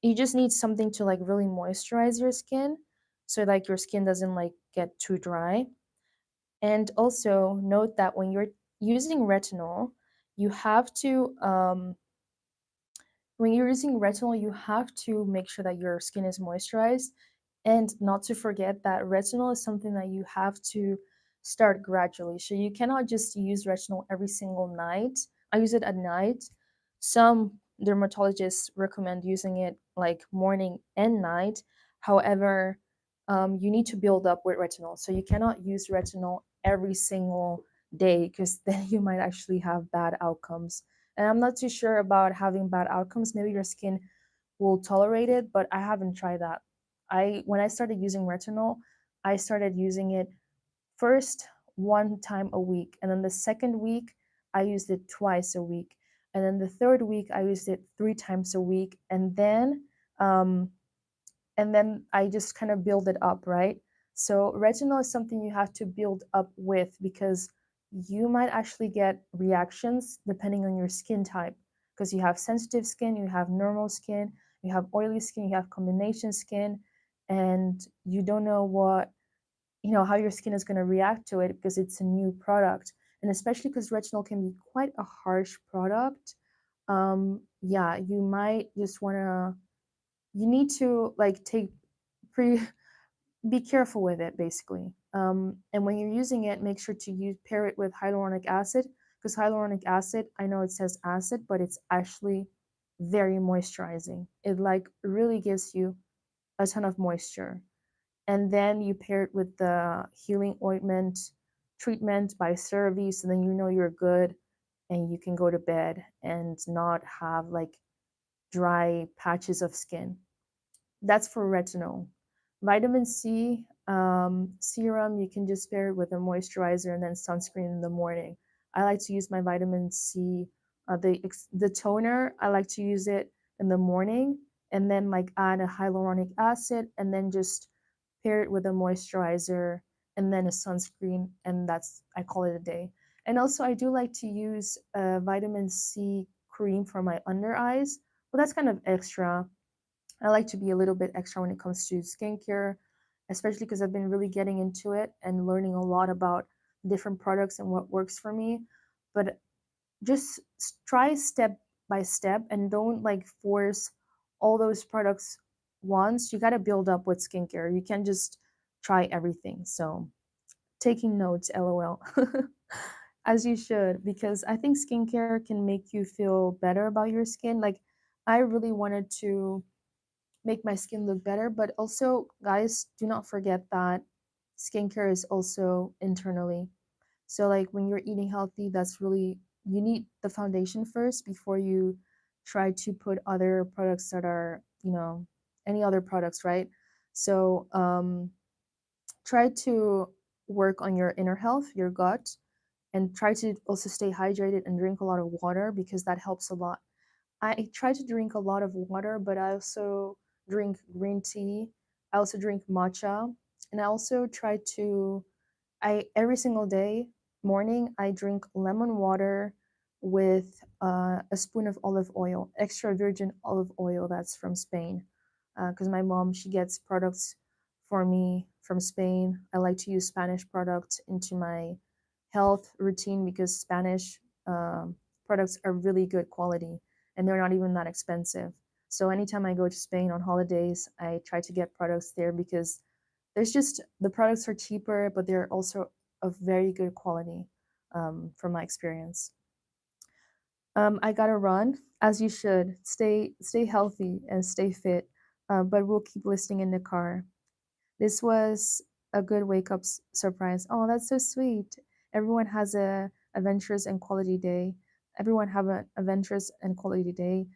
you just need something to like really moisturize your skin so like your skin doesn't like get too dry. And also note that when you're using retinol, you have to when you're using retinol, you have to make sure that your skin is moisturized, and not to forget that retinol is something that you have to start gradually. So you cannot just use retinol every single night. I use it at night. Some dermatologists recommend using it like morning and night. However, you need to build up with retinol. So you cannot use retinol every single day because then you might actually have bad outcomes. And I'm not too sure about having bad outcomes. Maybe your skin will tolerate it, but I haven't tried that. I when I started using retinol, I started using it first one time a week, and then the second week I used it twice a week, and then the third week I used it three times a week, um, and then I just kind of build it up, right? So retinol is something you have to build up with because you might actually get reactions depending on your skin type. Because you have sensitive skin, you have normal skin, you have oily skin, you have combination skin, and you don't know how your skin is going to react to it because it's a new product. And especially because retinol can be quite a harsh product. Yeah, you might just want to you need to like take pre be careful with it basically. And when you're using it, make sure to use pair it with hyaluronic acid because hyaluronic acid, I know it says acid, but it's actually very moisturizing. It like really gives you a ton of moisture. And then you pair it with the healing ointment treatment by CeraVe, so then you know you're good and you can go to bed and not have like dry patches of skin. That's for retinol. Vitamin C serum, you can just pair it with a moisturizer and then sunscreen in the morning. I like to use my vitamin C, the toner. I like to use it in the morning and then like add a hyaluronic acid and then just pair it with a moisturizer and then a sunscreen, and that's I call it a day. And also, I do like to use a vitamin C cream for my under eyes, but that's kind of extra. I like to be a little bit extra when it comes to skincare, especially because I've been really getting into it and learning a lot about different products and what works for me. But just try step by step and don't like force all those products once. You got to build up with skincare. You can't just try everything. So, taking notes, lol. As you should, because I think skincare can make you feel better about your skin. Like, I really wanted to make my skin look better. But also, guys, do not forget that skincare is also internally. So, like when you're eating healthy, that's really, you need the foundation first before you try to put other products that are, any other products, right? So, try to work on your inner health, your gut, and try to also stay hydrated and drink a lot of water because that helps a lot. I try to drink a lot of water, but I also drink green tea. I also drink matcha, and I also try to I every single day morning I drink lemon water with a spoon of olive oil, extra virgin olive oil that's from Spain. Because my mom she gets products for me from Spain. I like to use Spanish products into my health routine because Spanish products are really good quality and they're not even that expensive. So anytime I go to Spain on holidays, I try to get products there because there's just the products are cheaper, but they're also of very good quality from my experience. I gotta run, as you should. Stay healthy and stay fit. But we'll keep listening in the car. This was a good wake up surprise. Oh, that's so sweet. Everyone has a adventurous and quality day. Everyone have an adventurous and quality day.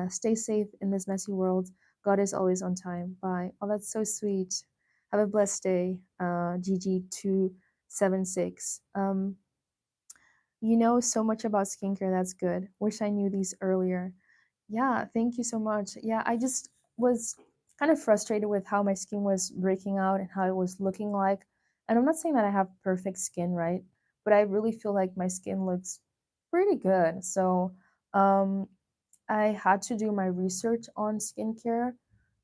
Stay safe in this messy world. God is always on time. Bye. Oh, that's so sweet. Have a blessed day. GG276. You know so much about skincare. That's good. Wish I knew these earlier. Yeah, thank you so much. Yeah, I just was kind of frustrated with how my skin was breaking out and how it was looking like. And I'm not saying that I have perfect skin, right? But I really feel like my skin looks pretty good. So, um, I had to do my research on skincare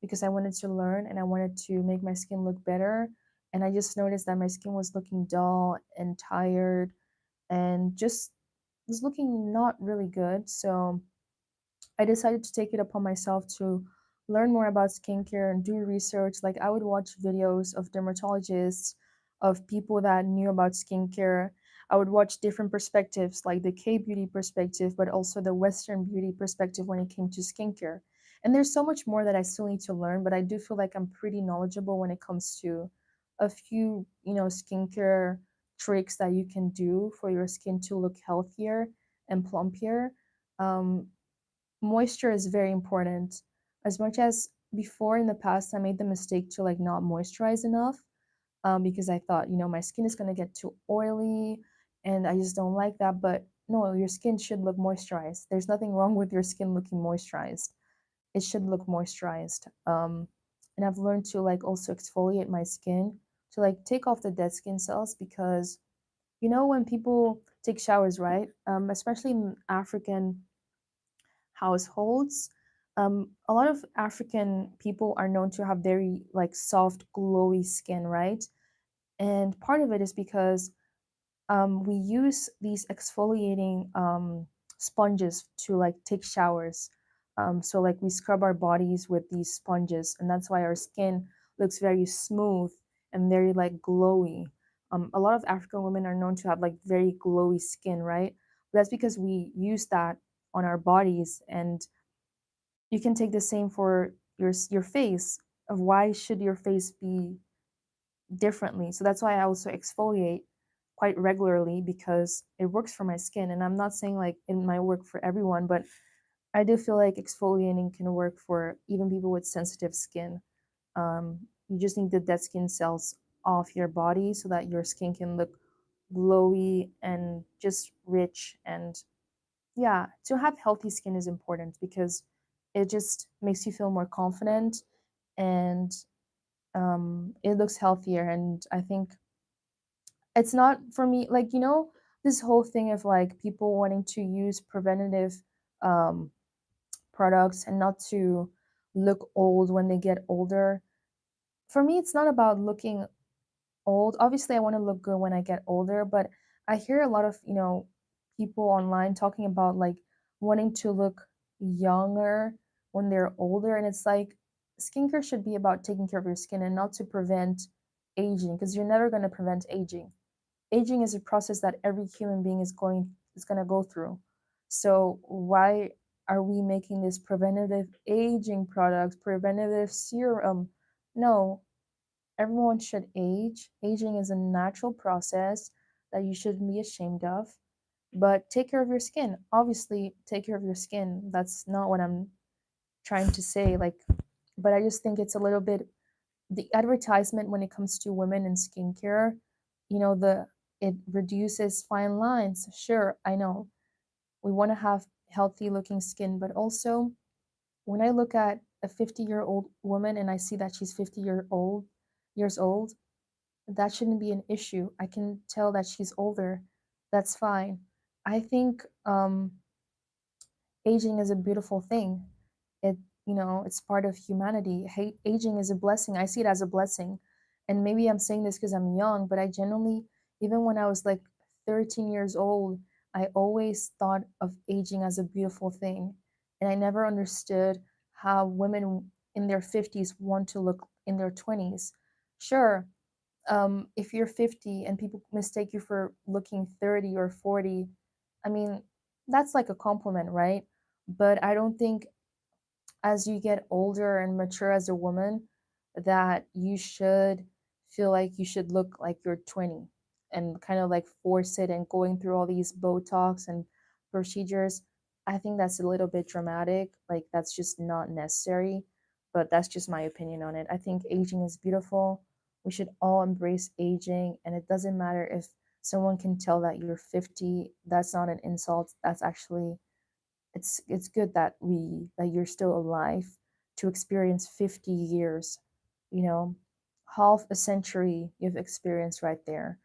because I wanted to learn and I wanted to make my skin look better. And I just noticed that my skin was looking dull and tired and just was looking not really good. So, I decided to take it upon myself to learn more about skincare and do research. Like, I would watch videos of dermatologists, of people that knew about skincare. I would watch different perspectives, like the K beauty perspective, but also the Western beauty perspective when it came to skincare. And there's so much more that I still need to learn, but I do feel like I'm pretty knowledgeable when it comes to a few, skincare tricks that you can do for your skin to look healthier and plumpier. Um, Moisture is very important. As much as before in the past, I made the mistake to like not moisturize enough, because I thought, my skin is gonna get too oily, and I just don't like that. But no, your skin should look moisturized. There's nothing wrong with your skin looking moisturized. It should look moisturized. And I've learned to like also exfoliate my skin to like take off the dead skin cells because when people take showers, right? Especially in African households. A lot of African people are known to have very like soft, glowy skin, right? And part of it is because we use these exfoliating sponges to like take showers. So like we scrub our bodies with these sponges, and that's why our skin looks very smooth and very like glowy. A lot of African women are known to have like very glowy skin, right? That's because we use that on our bodies, and you can take the same for your face. Of why should your face be differently? So that's why I also exfoliate quite regularly because it works for my skin. And I'm not saying like it might work for everyone, but I do feel like exfoliating can work for even people with sensitive skin. You just need the dead skin cells off your body so that your skin can look glowy and just rich. And yeah, to have healthy skin is important because it just makes you feel more confident, and it looks healthier. And I think it's not for me, like, this whole thing of like people wanting to use preventative um, products and not to look old when they get older. For me, it's not about looking old. Obviously, I want to look good when I get older, but I hear a lot of, people online talking about like wanting to look younger when they're older. And it's like skincare should be about taking care of your skin and not to prevent aging because you're never going to prevent aging. Aging is a process that every human being is going to go through. So why are we making this preventative aging products, preventative serum? No, everyone should age. Aging is a natural process that you shouldn't be ashamed of. But take care of your skin. Obviously, take care of your skin. That's not what I'm trying to say. Like, but I just think it's a little bit the advertisement when it comes to women and skincare. The it reduces fine lines. Sure, I know we want to have healthy looking skin, but also when I look at a 50-year-old woman and I see that she's 50 years old, that shouldn't be an issue. I can tell that she's older. That's fine. I think aging is a beautiful thing. It's part of humanity. Aging is a blessing. I see it as a blessing. And maybe I'm saying this because I'm young, but I genuinely, even when I was like 13 years old, I always thought of aging as a beautiful thing. And I never understood how women in their 50s want to look in their 20s. Sure, if you're 50 and people mistake you for looking 30 or 40, I mean, that's like a compliment, right? But I don't think as you get older and mature as a woman that you should feel like you should look like you're 20 and kind of like force it and going through all these Botox and procedures. I think that's a little bit dramatic. Like, that's just not necessary. But that's just my opinion on it. I think aging is beautiful. We should all embrace aging. And it doesn't matter if someone can tell that you're 50. That's not an insult. That's actually, it's good that you're still alive to experience 50 years, you know, half a century you've experienced right there.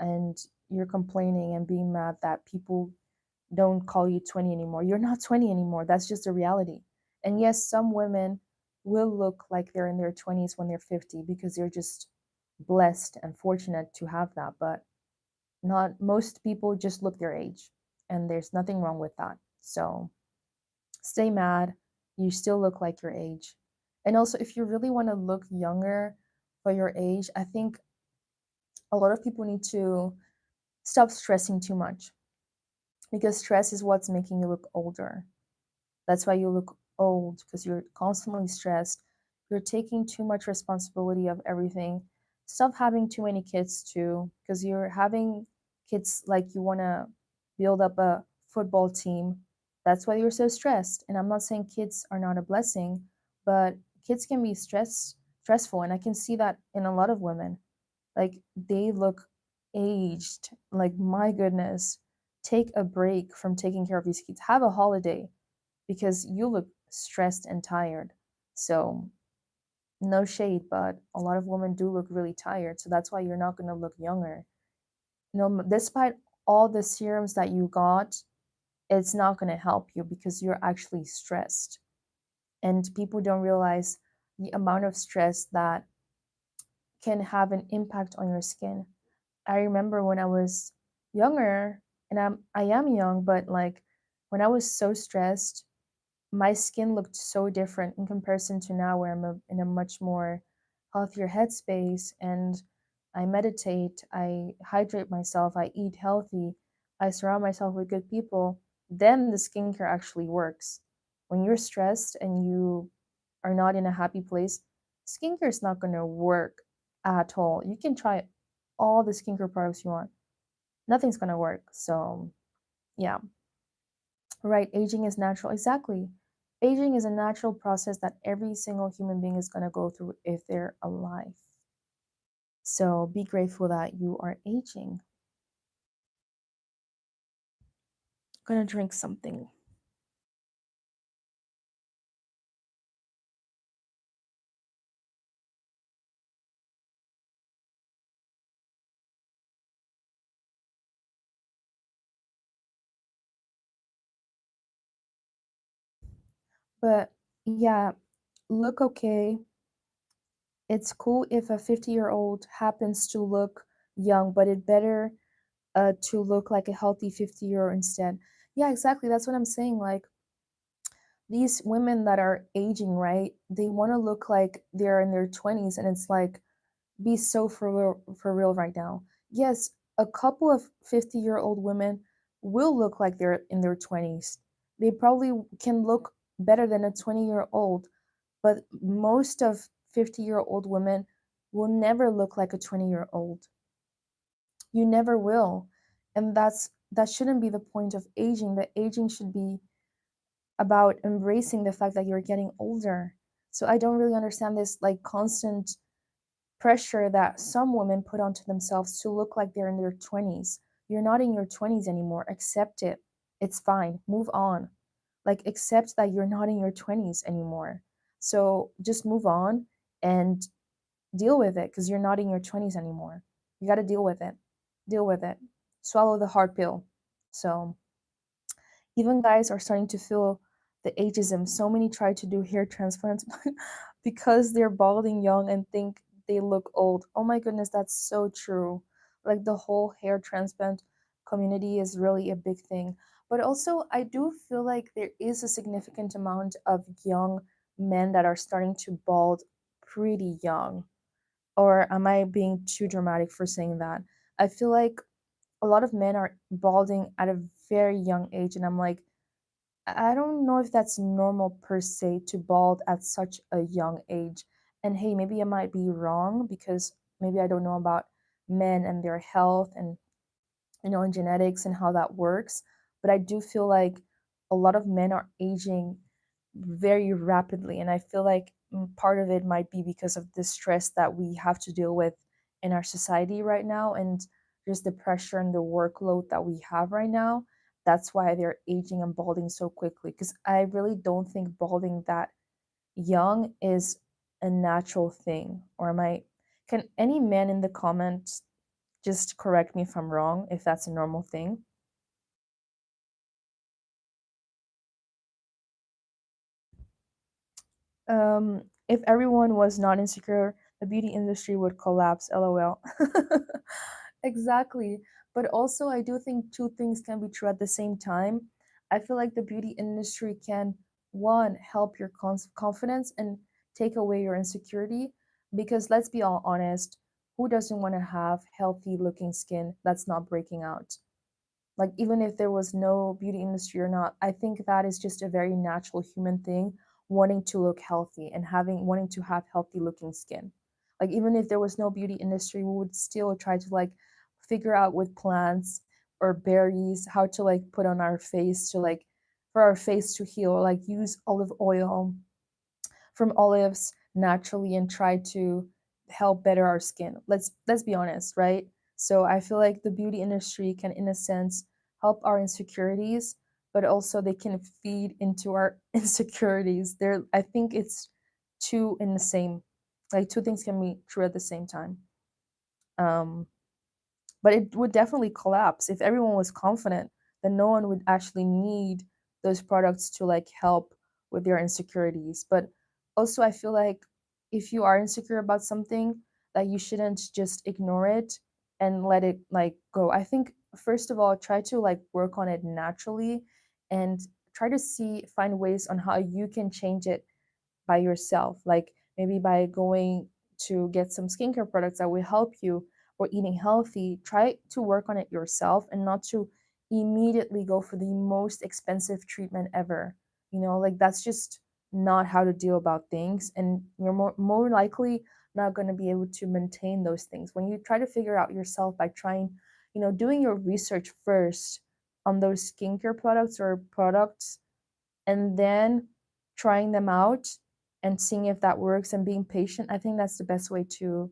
And you're complaining and being mad that people don't call you 20 anymore. You're not 20 anymore. That's just a reality. And yes, some women will look like they're in their 20s when they're 50 because they're just blessed and fortunate to have that. But not most people just look their age. And there's nothing wrong with that. So stay mad. You still look like your age. And also, if you really want to look younger for your age, I think a lot of people need to stop stressing too much because stress is what's making you look older. That's why you look old because you're constantly stressed. You're taking too much responsibility of everything. Stop having too many kids too because you're having kids like you want to build up a football team. That's why you're so stressed. And I'm not saying kids are not a blessing, but kids can be stressful and I can see that in a lot of women. Like they look aged. Like my goodness. Take a break from taking care of these kids. Have a holiday because you look stressed and tired. So, no shade, but a lot of women do look really tired. So, that's why you're not going to look younger. Despite all the serums that you got, it's not going to help you because you're actually stressed. And people don't realize the amount of stress that can have an impact on your skin. I remember when I was younger, and I am young, but like when I was so stressed, my skin looked so different in comparison to now where in a much more healthier headspace and I meditate, I hydrate myself, I eat healthy, I surround myself with good people, then the skincare actually works. When you're stressed and you are not in a happy place, skincare is not going to work at all. You can try all the skincare products you want. Nothing's going to work. So, yeah. Right, aging is natural. Exactly. Aging is a natural process that every single human being is going to go through if they're alive. So be grateful that you are aging. I'm going to drink something. But yeah, look okay. It's cool if a 50-year-old happens to look young, but it better to look like a healthy 50-year-old instead. Yeah, exactly. That's what I'm saying. Like, these women that are aging, right? They want to look like they're in their 20s, and it's like, be so for real right now. Yes, a couple of 50-year-old women will look like they're in their 20s. They probably can look better than a 20-year-old, but most of 50-year-old women will never look like a 20-year-old. You never will. And that shouldn't be the point of aging. The aging should be about embracing the fact that you're getting older. So I don't really understand this like constant pressure that some women put onto themselves to look like they're in their 20s. You're not in your 20s anymore. Accept it. It's fine. Move on. Like, accept that you're not in your 20s anymore. So just move on and deal with it because you're not in your 20s anymore. You got to deal with it. Deal with it. Swallow the hard pill. So, even guys are starting to feel the ageism. So many try to do hair transplants because they're balding young and think they look old. Oh my goodness, that's so true. Like the whole hair transplant community is really a big thing. But also, I do feel like there is a significant amount of young men that are starting to bald pretty young. Or am I being too dramatic for saying that? I feel like a lot of men are balding at a very young age, and I'm like, I don't know if that's normal per se to bald at such a young age. And hey, maybe I might be wrong because maybe I don't know about men and their health and and genetics and how that works, but I do feel like a lot of men are aging very rapidly, and I feel like part of it might be because of the stress that we have to deal with in our society right now, and just the pressure and the workload that we have right now. That's why they're aging and balding so quickly, because I really don't think balding that young is a natural thing. Or am I, can any man in the comments just correct me if I'm wrong, if that's a normal thing? If everyone was not insecure, the beauty industry would collapse. LOL. Exactly. But also, I do think two things can be true at the same time. I feel like the beauty industry can, one, help your confidence and take away your insecurity. Because let's be all honest, who doesn't want to have healthy looking skin that's not breaking out? Like, even if there was no beauty industry or not, I think that is just a very natural human thing, wanting to look healthy and having wanting to have healthy looking skin. Like, even if there was no beauty industry, we would still try to like figure out with plants or berries how to like put on our face to like for our face to heal, like use olive oil from olives naturally and try to help better our skin. Let's be honest, right? So I feel like the beauty industry can in a sense help our insecurities, but also they can feed into our insecurities. There I think it's two in the same, like two things can be true at the same time. Um but it would definitely collapse if everyone was confident, then no one would actually need those products to like help with their insecurities. But also I feel like if you are insecure about something, that you shouldn't just ignore it and let it like go. I think first of all, try to like work on it naturally and try to see find ways on how you can change it by yourself, like maybe by going to get some skincare products that will help you, or eating healthy. Try to work on it yourself and not to immediately go for the most expensive treatment ever. Like that's just not how to deal about things, and you're more likely not going to be able to maintain those things when you try to figure out yourself by trying, doing your research first on those skincare products or products, and then trying them out and seeing if that works and being patient. I think that's the best way to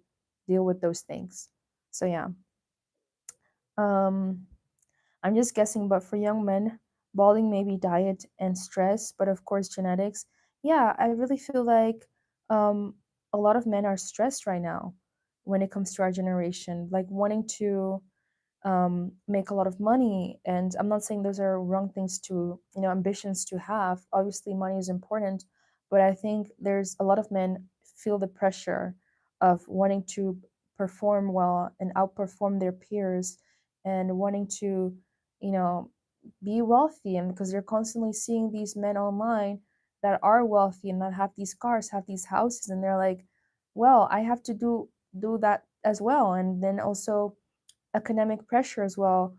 deal with those things. So yeah. um I'm just guessing, but for young men, balding may be diet and stress, but of course genetics. Yeah, I really feel like um a lot of men are stressed right now when it comes to our generation, like wanting to make a lot of money. And I'm not saying those are wrong things to, ambitions to have. Obviously, money is important, but I think there's a lot of men feel the pressure of wanting to perform well and outperform their peers and wanting to, you know, be wealthy. And because they're constantly seeing these men online that are wealthy and that have these cars, have these houses, and they're like, well, I have to do that as well. And then also academic pressure as well,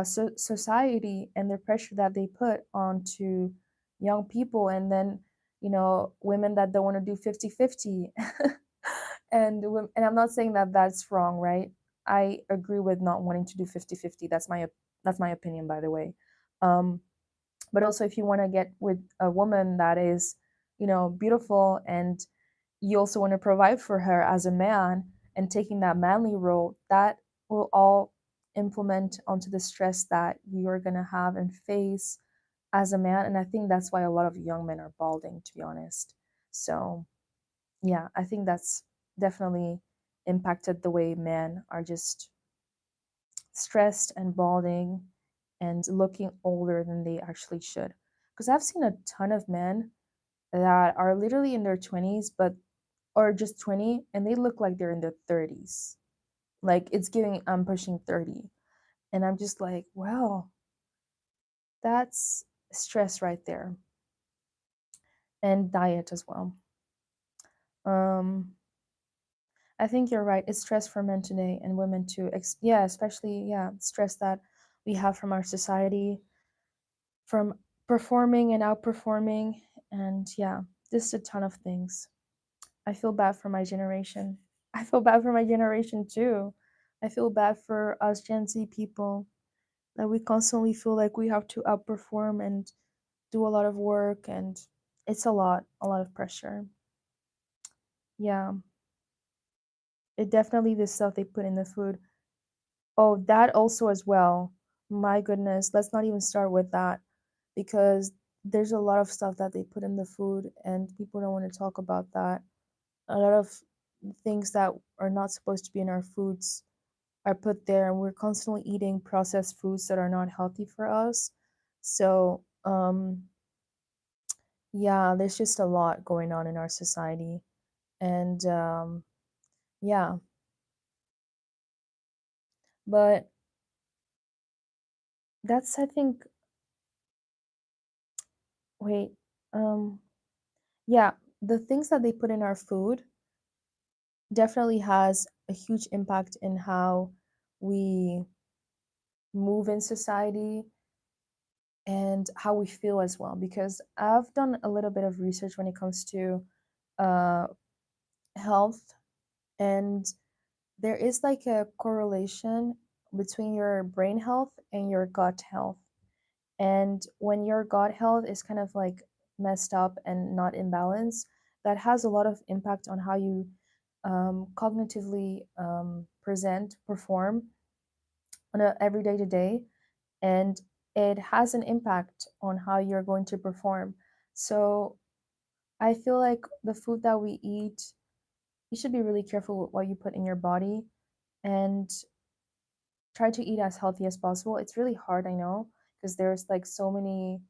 society and the pressure that they put onto young people, and then women that don't want to do 50-50. And I'm not saying that that's wrong, right? I agree with not wanting to do 50-50. That's my opinion, by the way. um, but also, if you want to get with a woman that is beautiful, and you also want to provide for her as a man and taking that manly role, that will all implement onto the stress that you're going to have and face as a man. And I think that's why a lot of young men are balding, to be honest. So yeah, I think that's definitely impacted the way men are just stressed and balding and looking older than they actually should. Because I've seen a ton of men that are literally in their 20s, but or just 20, and they look like they're in their 30s. Like it's giving I'm pushing 30. And I'm just like, well, that's stress right there. And diet as well. Um I think you're right. It's stress for men today and women too. Yeah, especially stress that we have from our society, from performing and outperforming, and yeah, just a ton of things. I feel bad for my generation. I feel bad for my generation too. I feel bad for us Gen Z people that we constantly feel like we have to outperform and do a lot of work, and it's a lot of pressure. Yeah, it definitely the stuff they put in the food. Oh, that also as well. My goodness, let's not even start with that because there's a lot of stuff that they put in the food and people don't want to talk about that. A lot of things that are not supposed to be in our foods are put there, and we're constantly eating processed foods that are not healthy for us. So, yeah, there's just a lot going on in our society. And yeah, but that's, I think, wait, um, yeah, the things that they put in our food definitely has a huge impact in how we move in society and how we feel as well. Because I've done a little bit of research when it comes to uh, health, and there is like a correlation between your brain health and your gut health. And when your gut health is kind of like messed up and not in balance, that has a lot of impact on how you cognitively present, perform on a everyday to day, and it has an impact on how you're going to perform. So I feel like the food that we eat, you should be really careful with what you put in your body and try to eat as healthy as possible. It's really hard, I know, because there's like so many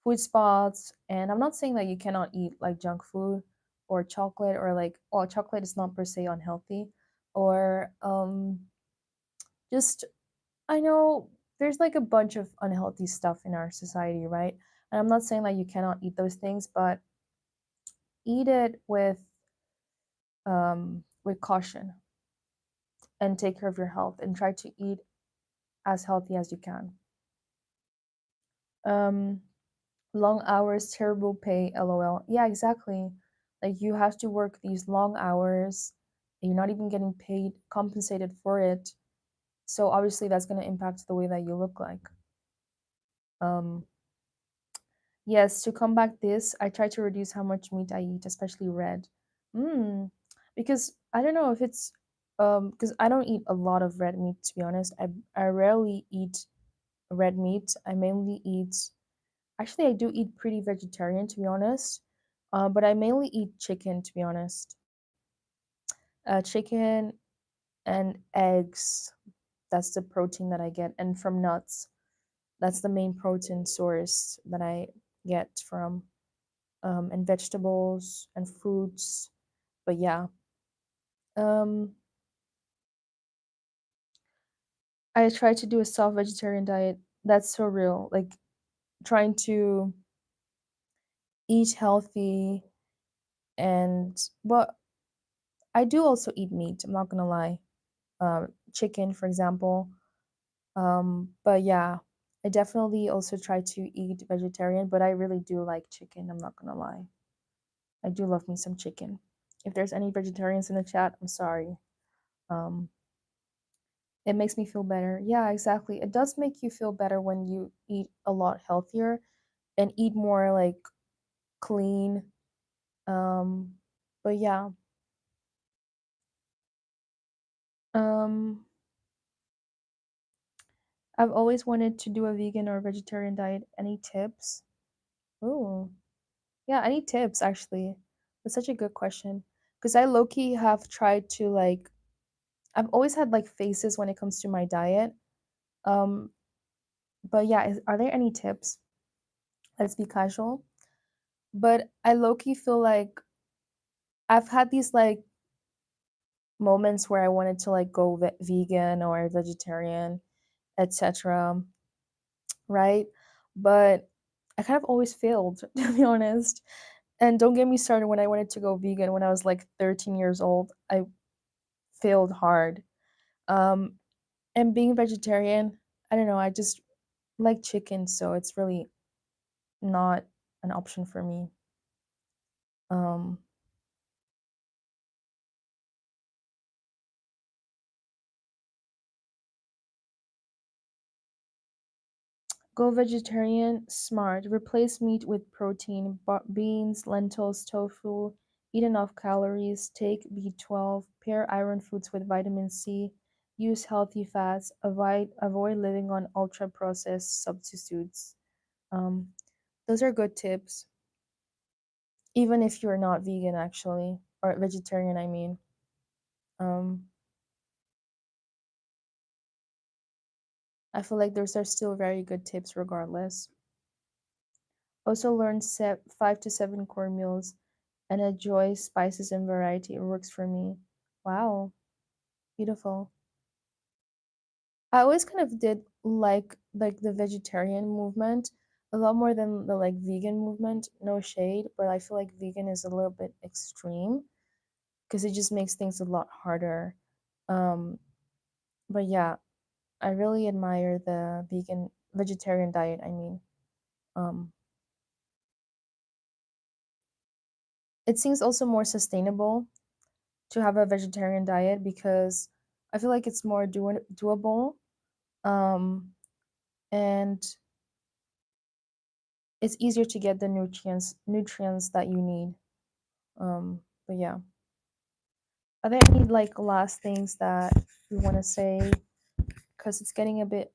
food spots, and I'm not saying that you cannot eat like junk food or chocolate, or like, oh, chocolate is not per se unhealthy, or just, I know there's like a bunch of unhealthy stuff in our society, right? And I'm not saying that you cannot eat those things, but eat it with caution and take care of your health and try to eat as healthy as you can. um Long hours, terrible pay, lol. Yeah, exactly. Like you have to work these long hours and you're not even getting paid, compensated for it. So obviously that's going to impact the way that you look like. Um, yes, to combat this, I try to reduce how much meat I eat, especially red. Mm, because I don't know if it's because I don't eat a lot of red meat, to be honest. I rarely eat red meat. I mainly eat, actually, I do eat pretty vegetarian, to be honest. But I mainly eat chicken, to be honest. Chicken and eggs. That's the protein that I get, and from nuts. That's the main protein source that I get from, and vegetables and fruits. But yeah, um, I try to do a soft vegetarian diet. That's so real. Like trying to eat healthy, and but I do also eat meat. I'm not gonna lie, chicken, for example. But yeah, I definitely also try to eat vegetarian, but I really do like chicken. I'm not gonna lie. I do love me some chicken. If there's any vegetarians in the chat, I'm sorry. Um, it makes me feel better. Yeah, exactly. It does make you feel better when you eat a lot healthier and eat more like clean. Um, but yeah, um, I've always wanted to do a vegan or vegetarian diet. Any tips? Oh, yeah, any tips actually? That's such a good question. Because I low key have tried to like, I've always had like phases when it comes to my diet. Um, but yeah, are there any tips? Let's be casual. But I low key feel like I've had these like moments where I wanted to like go vegan or vegetarian, etc. Right? But I kind of always failed, to be honest. And don't get me started when I wanted to go vegan when I was like 13 years old. I failed hard. Um, and being vegetarian, I don't know, I just like chicken, so it's really not an option for me. Um, Go vegetarian, smart. Replace meat with protein, beans, lentils, tofu. Eat enough calories. Take B12. Pair iron foods with vitamin C. Use healthy fats. Avoid living on ultra processed substitutes. Um, those are good tips, even if you're not vegan actually, or vegetarian. I mean, um, I feel like those are still very good tips regardless. Also learn 5 to 7 core meals and enjoy spices and variety. It works for me. Wow, beautiful. I always kind of did like the vegetarian movement a lot more than the like vegan movement. No shade, but I feel like vegan is a little bit extreme because it just makes things a lot harder. Um, but yeah, I really admire the vegan vegetarian diet. I mean, um, it seems also more sustainable to have a vegetarian diet because I feel like it's more doable, um, and it's easier to get the nutrients that you need. But yeah, are there any like last things that you want to say? Because it's getting a bit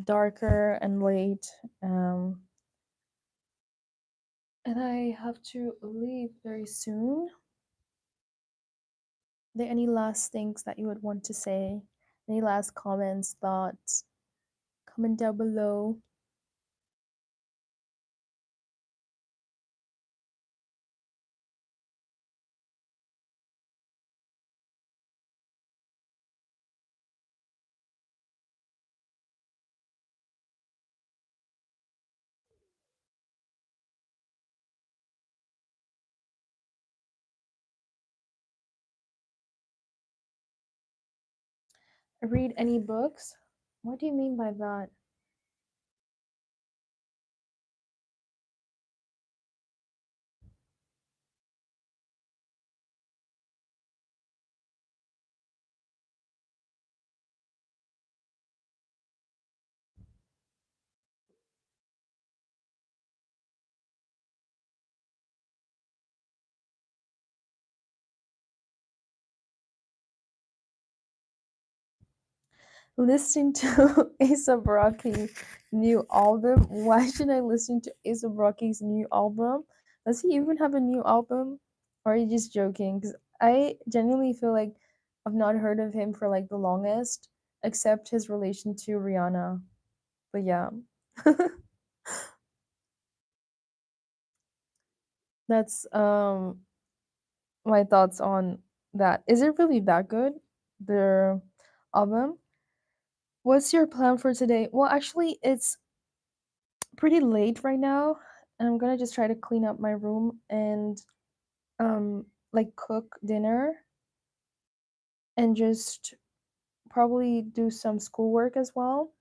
darker and late, and I have to leave very soon. Are there any last things that you would want to say? Any last comments, thoughts? Comment down below. Read any books? What do you mean by that? Listening to A$AP Rocky new album. Why should I listen to A$AP Rocky's new album? Does he even have a new album? Or are you just joking? Because I genuinely feel like I've not heard of him for like the longest, except his relation to Rihanna. But yeah, that's my thoughts on that. Is it really that good? Their album? What's your plan for today? Well, actually, it's pretty late right now, and I'm gonna just try to clean up my room and like cook dinner and just probably do some schoolwork as well.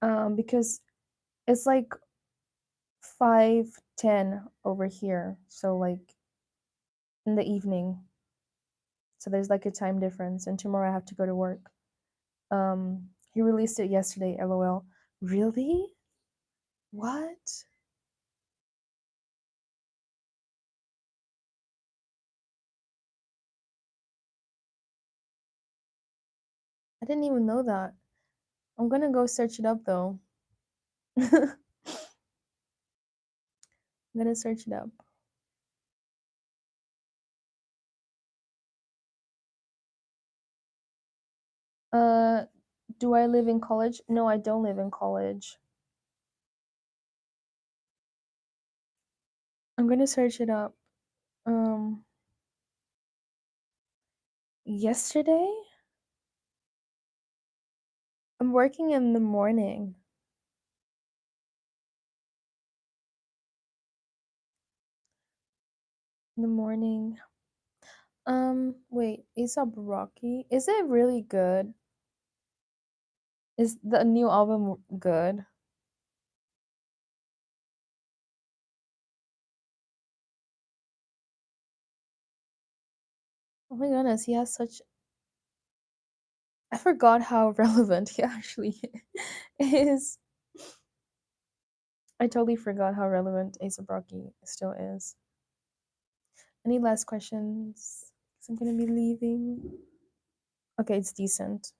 Because it's like 5:10 over here, so like in the evening. So there's like a time difference, and tomorrow I have to go to work. He released it yesterday, LOL. Really? What? I didn't even know that. I'm gonna go search it up though. I'm gonna search it up. Uh, do I live in college? No, I don't live in college. I'm gonna search it up. Um, Yesterday? I'm working in the morning. In the morning. Wait, A$AP Rocky? Is it really good? Is the new album good? Oh my goodness, he has such. I forgot how relevant he actually is. I totally forgot how relevant A$AP Rocky still is. Any last questions? 'Cause I'm gonna be leaving. Okay, it's decent.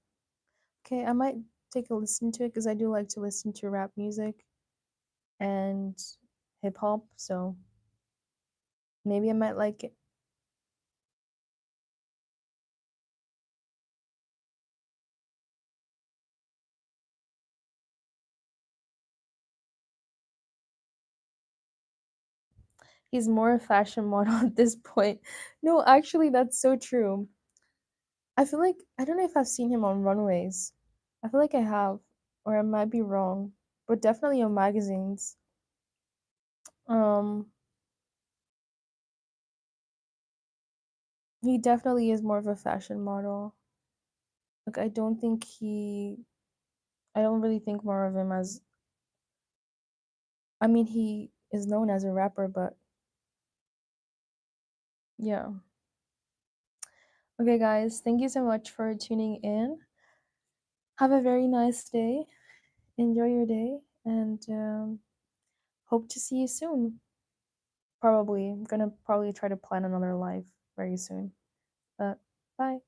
Okay, I might take a listen to it because I do like to listen to rap music and hip hop, so maybe I might like it. He's more a fashion model at this point. No, actually, that's so true. I feel like I don't know if I've seen him on runways. I feel like I have, or I might be wrong, but definitely on magazines. Um, he definitely is more of a fashion model. Like I don't really think more of him as, I mean, he is known as a rapper, but yeah. Okay, guys, thank you so much for tuning in. Have a very nice day. Enjoy your day, and hope to see you soon. Probably. I'm gonna probably try to plan another live very soon. But bye.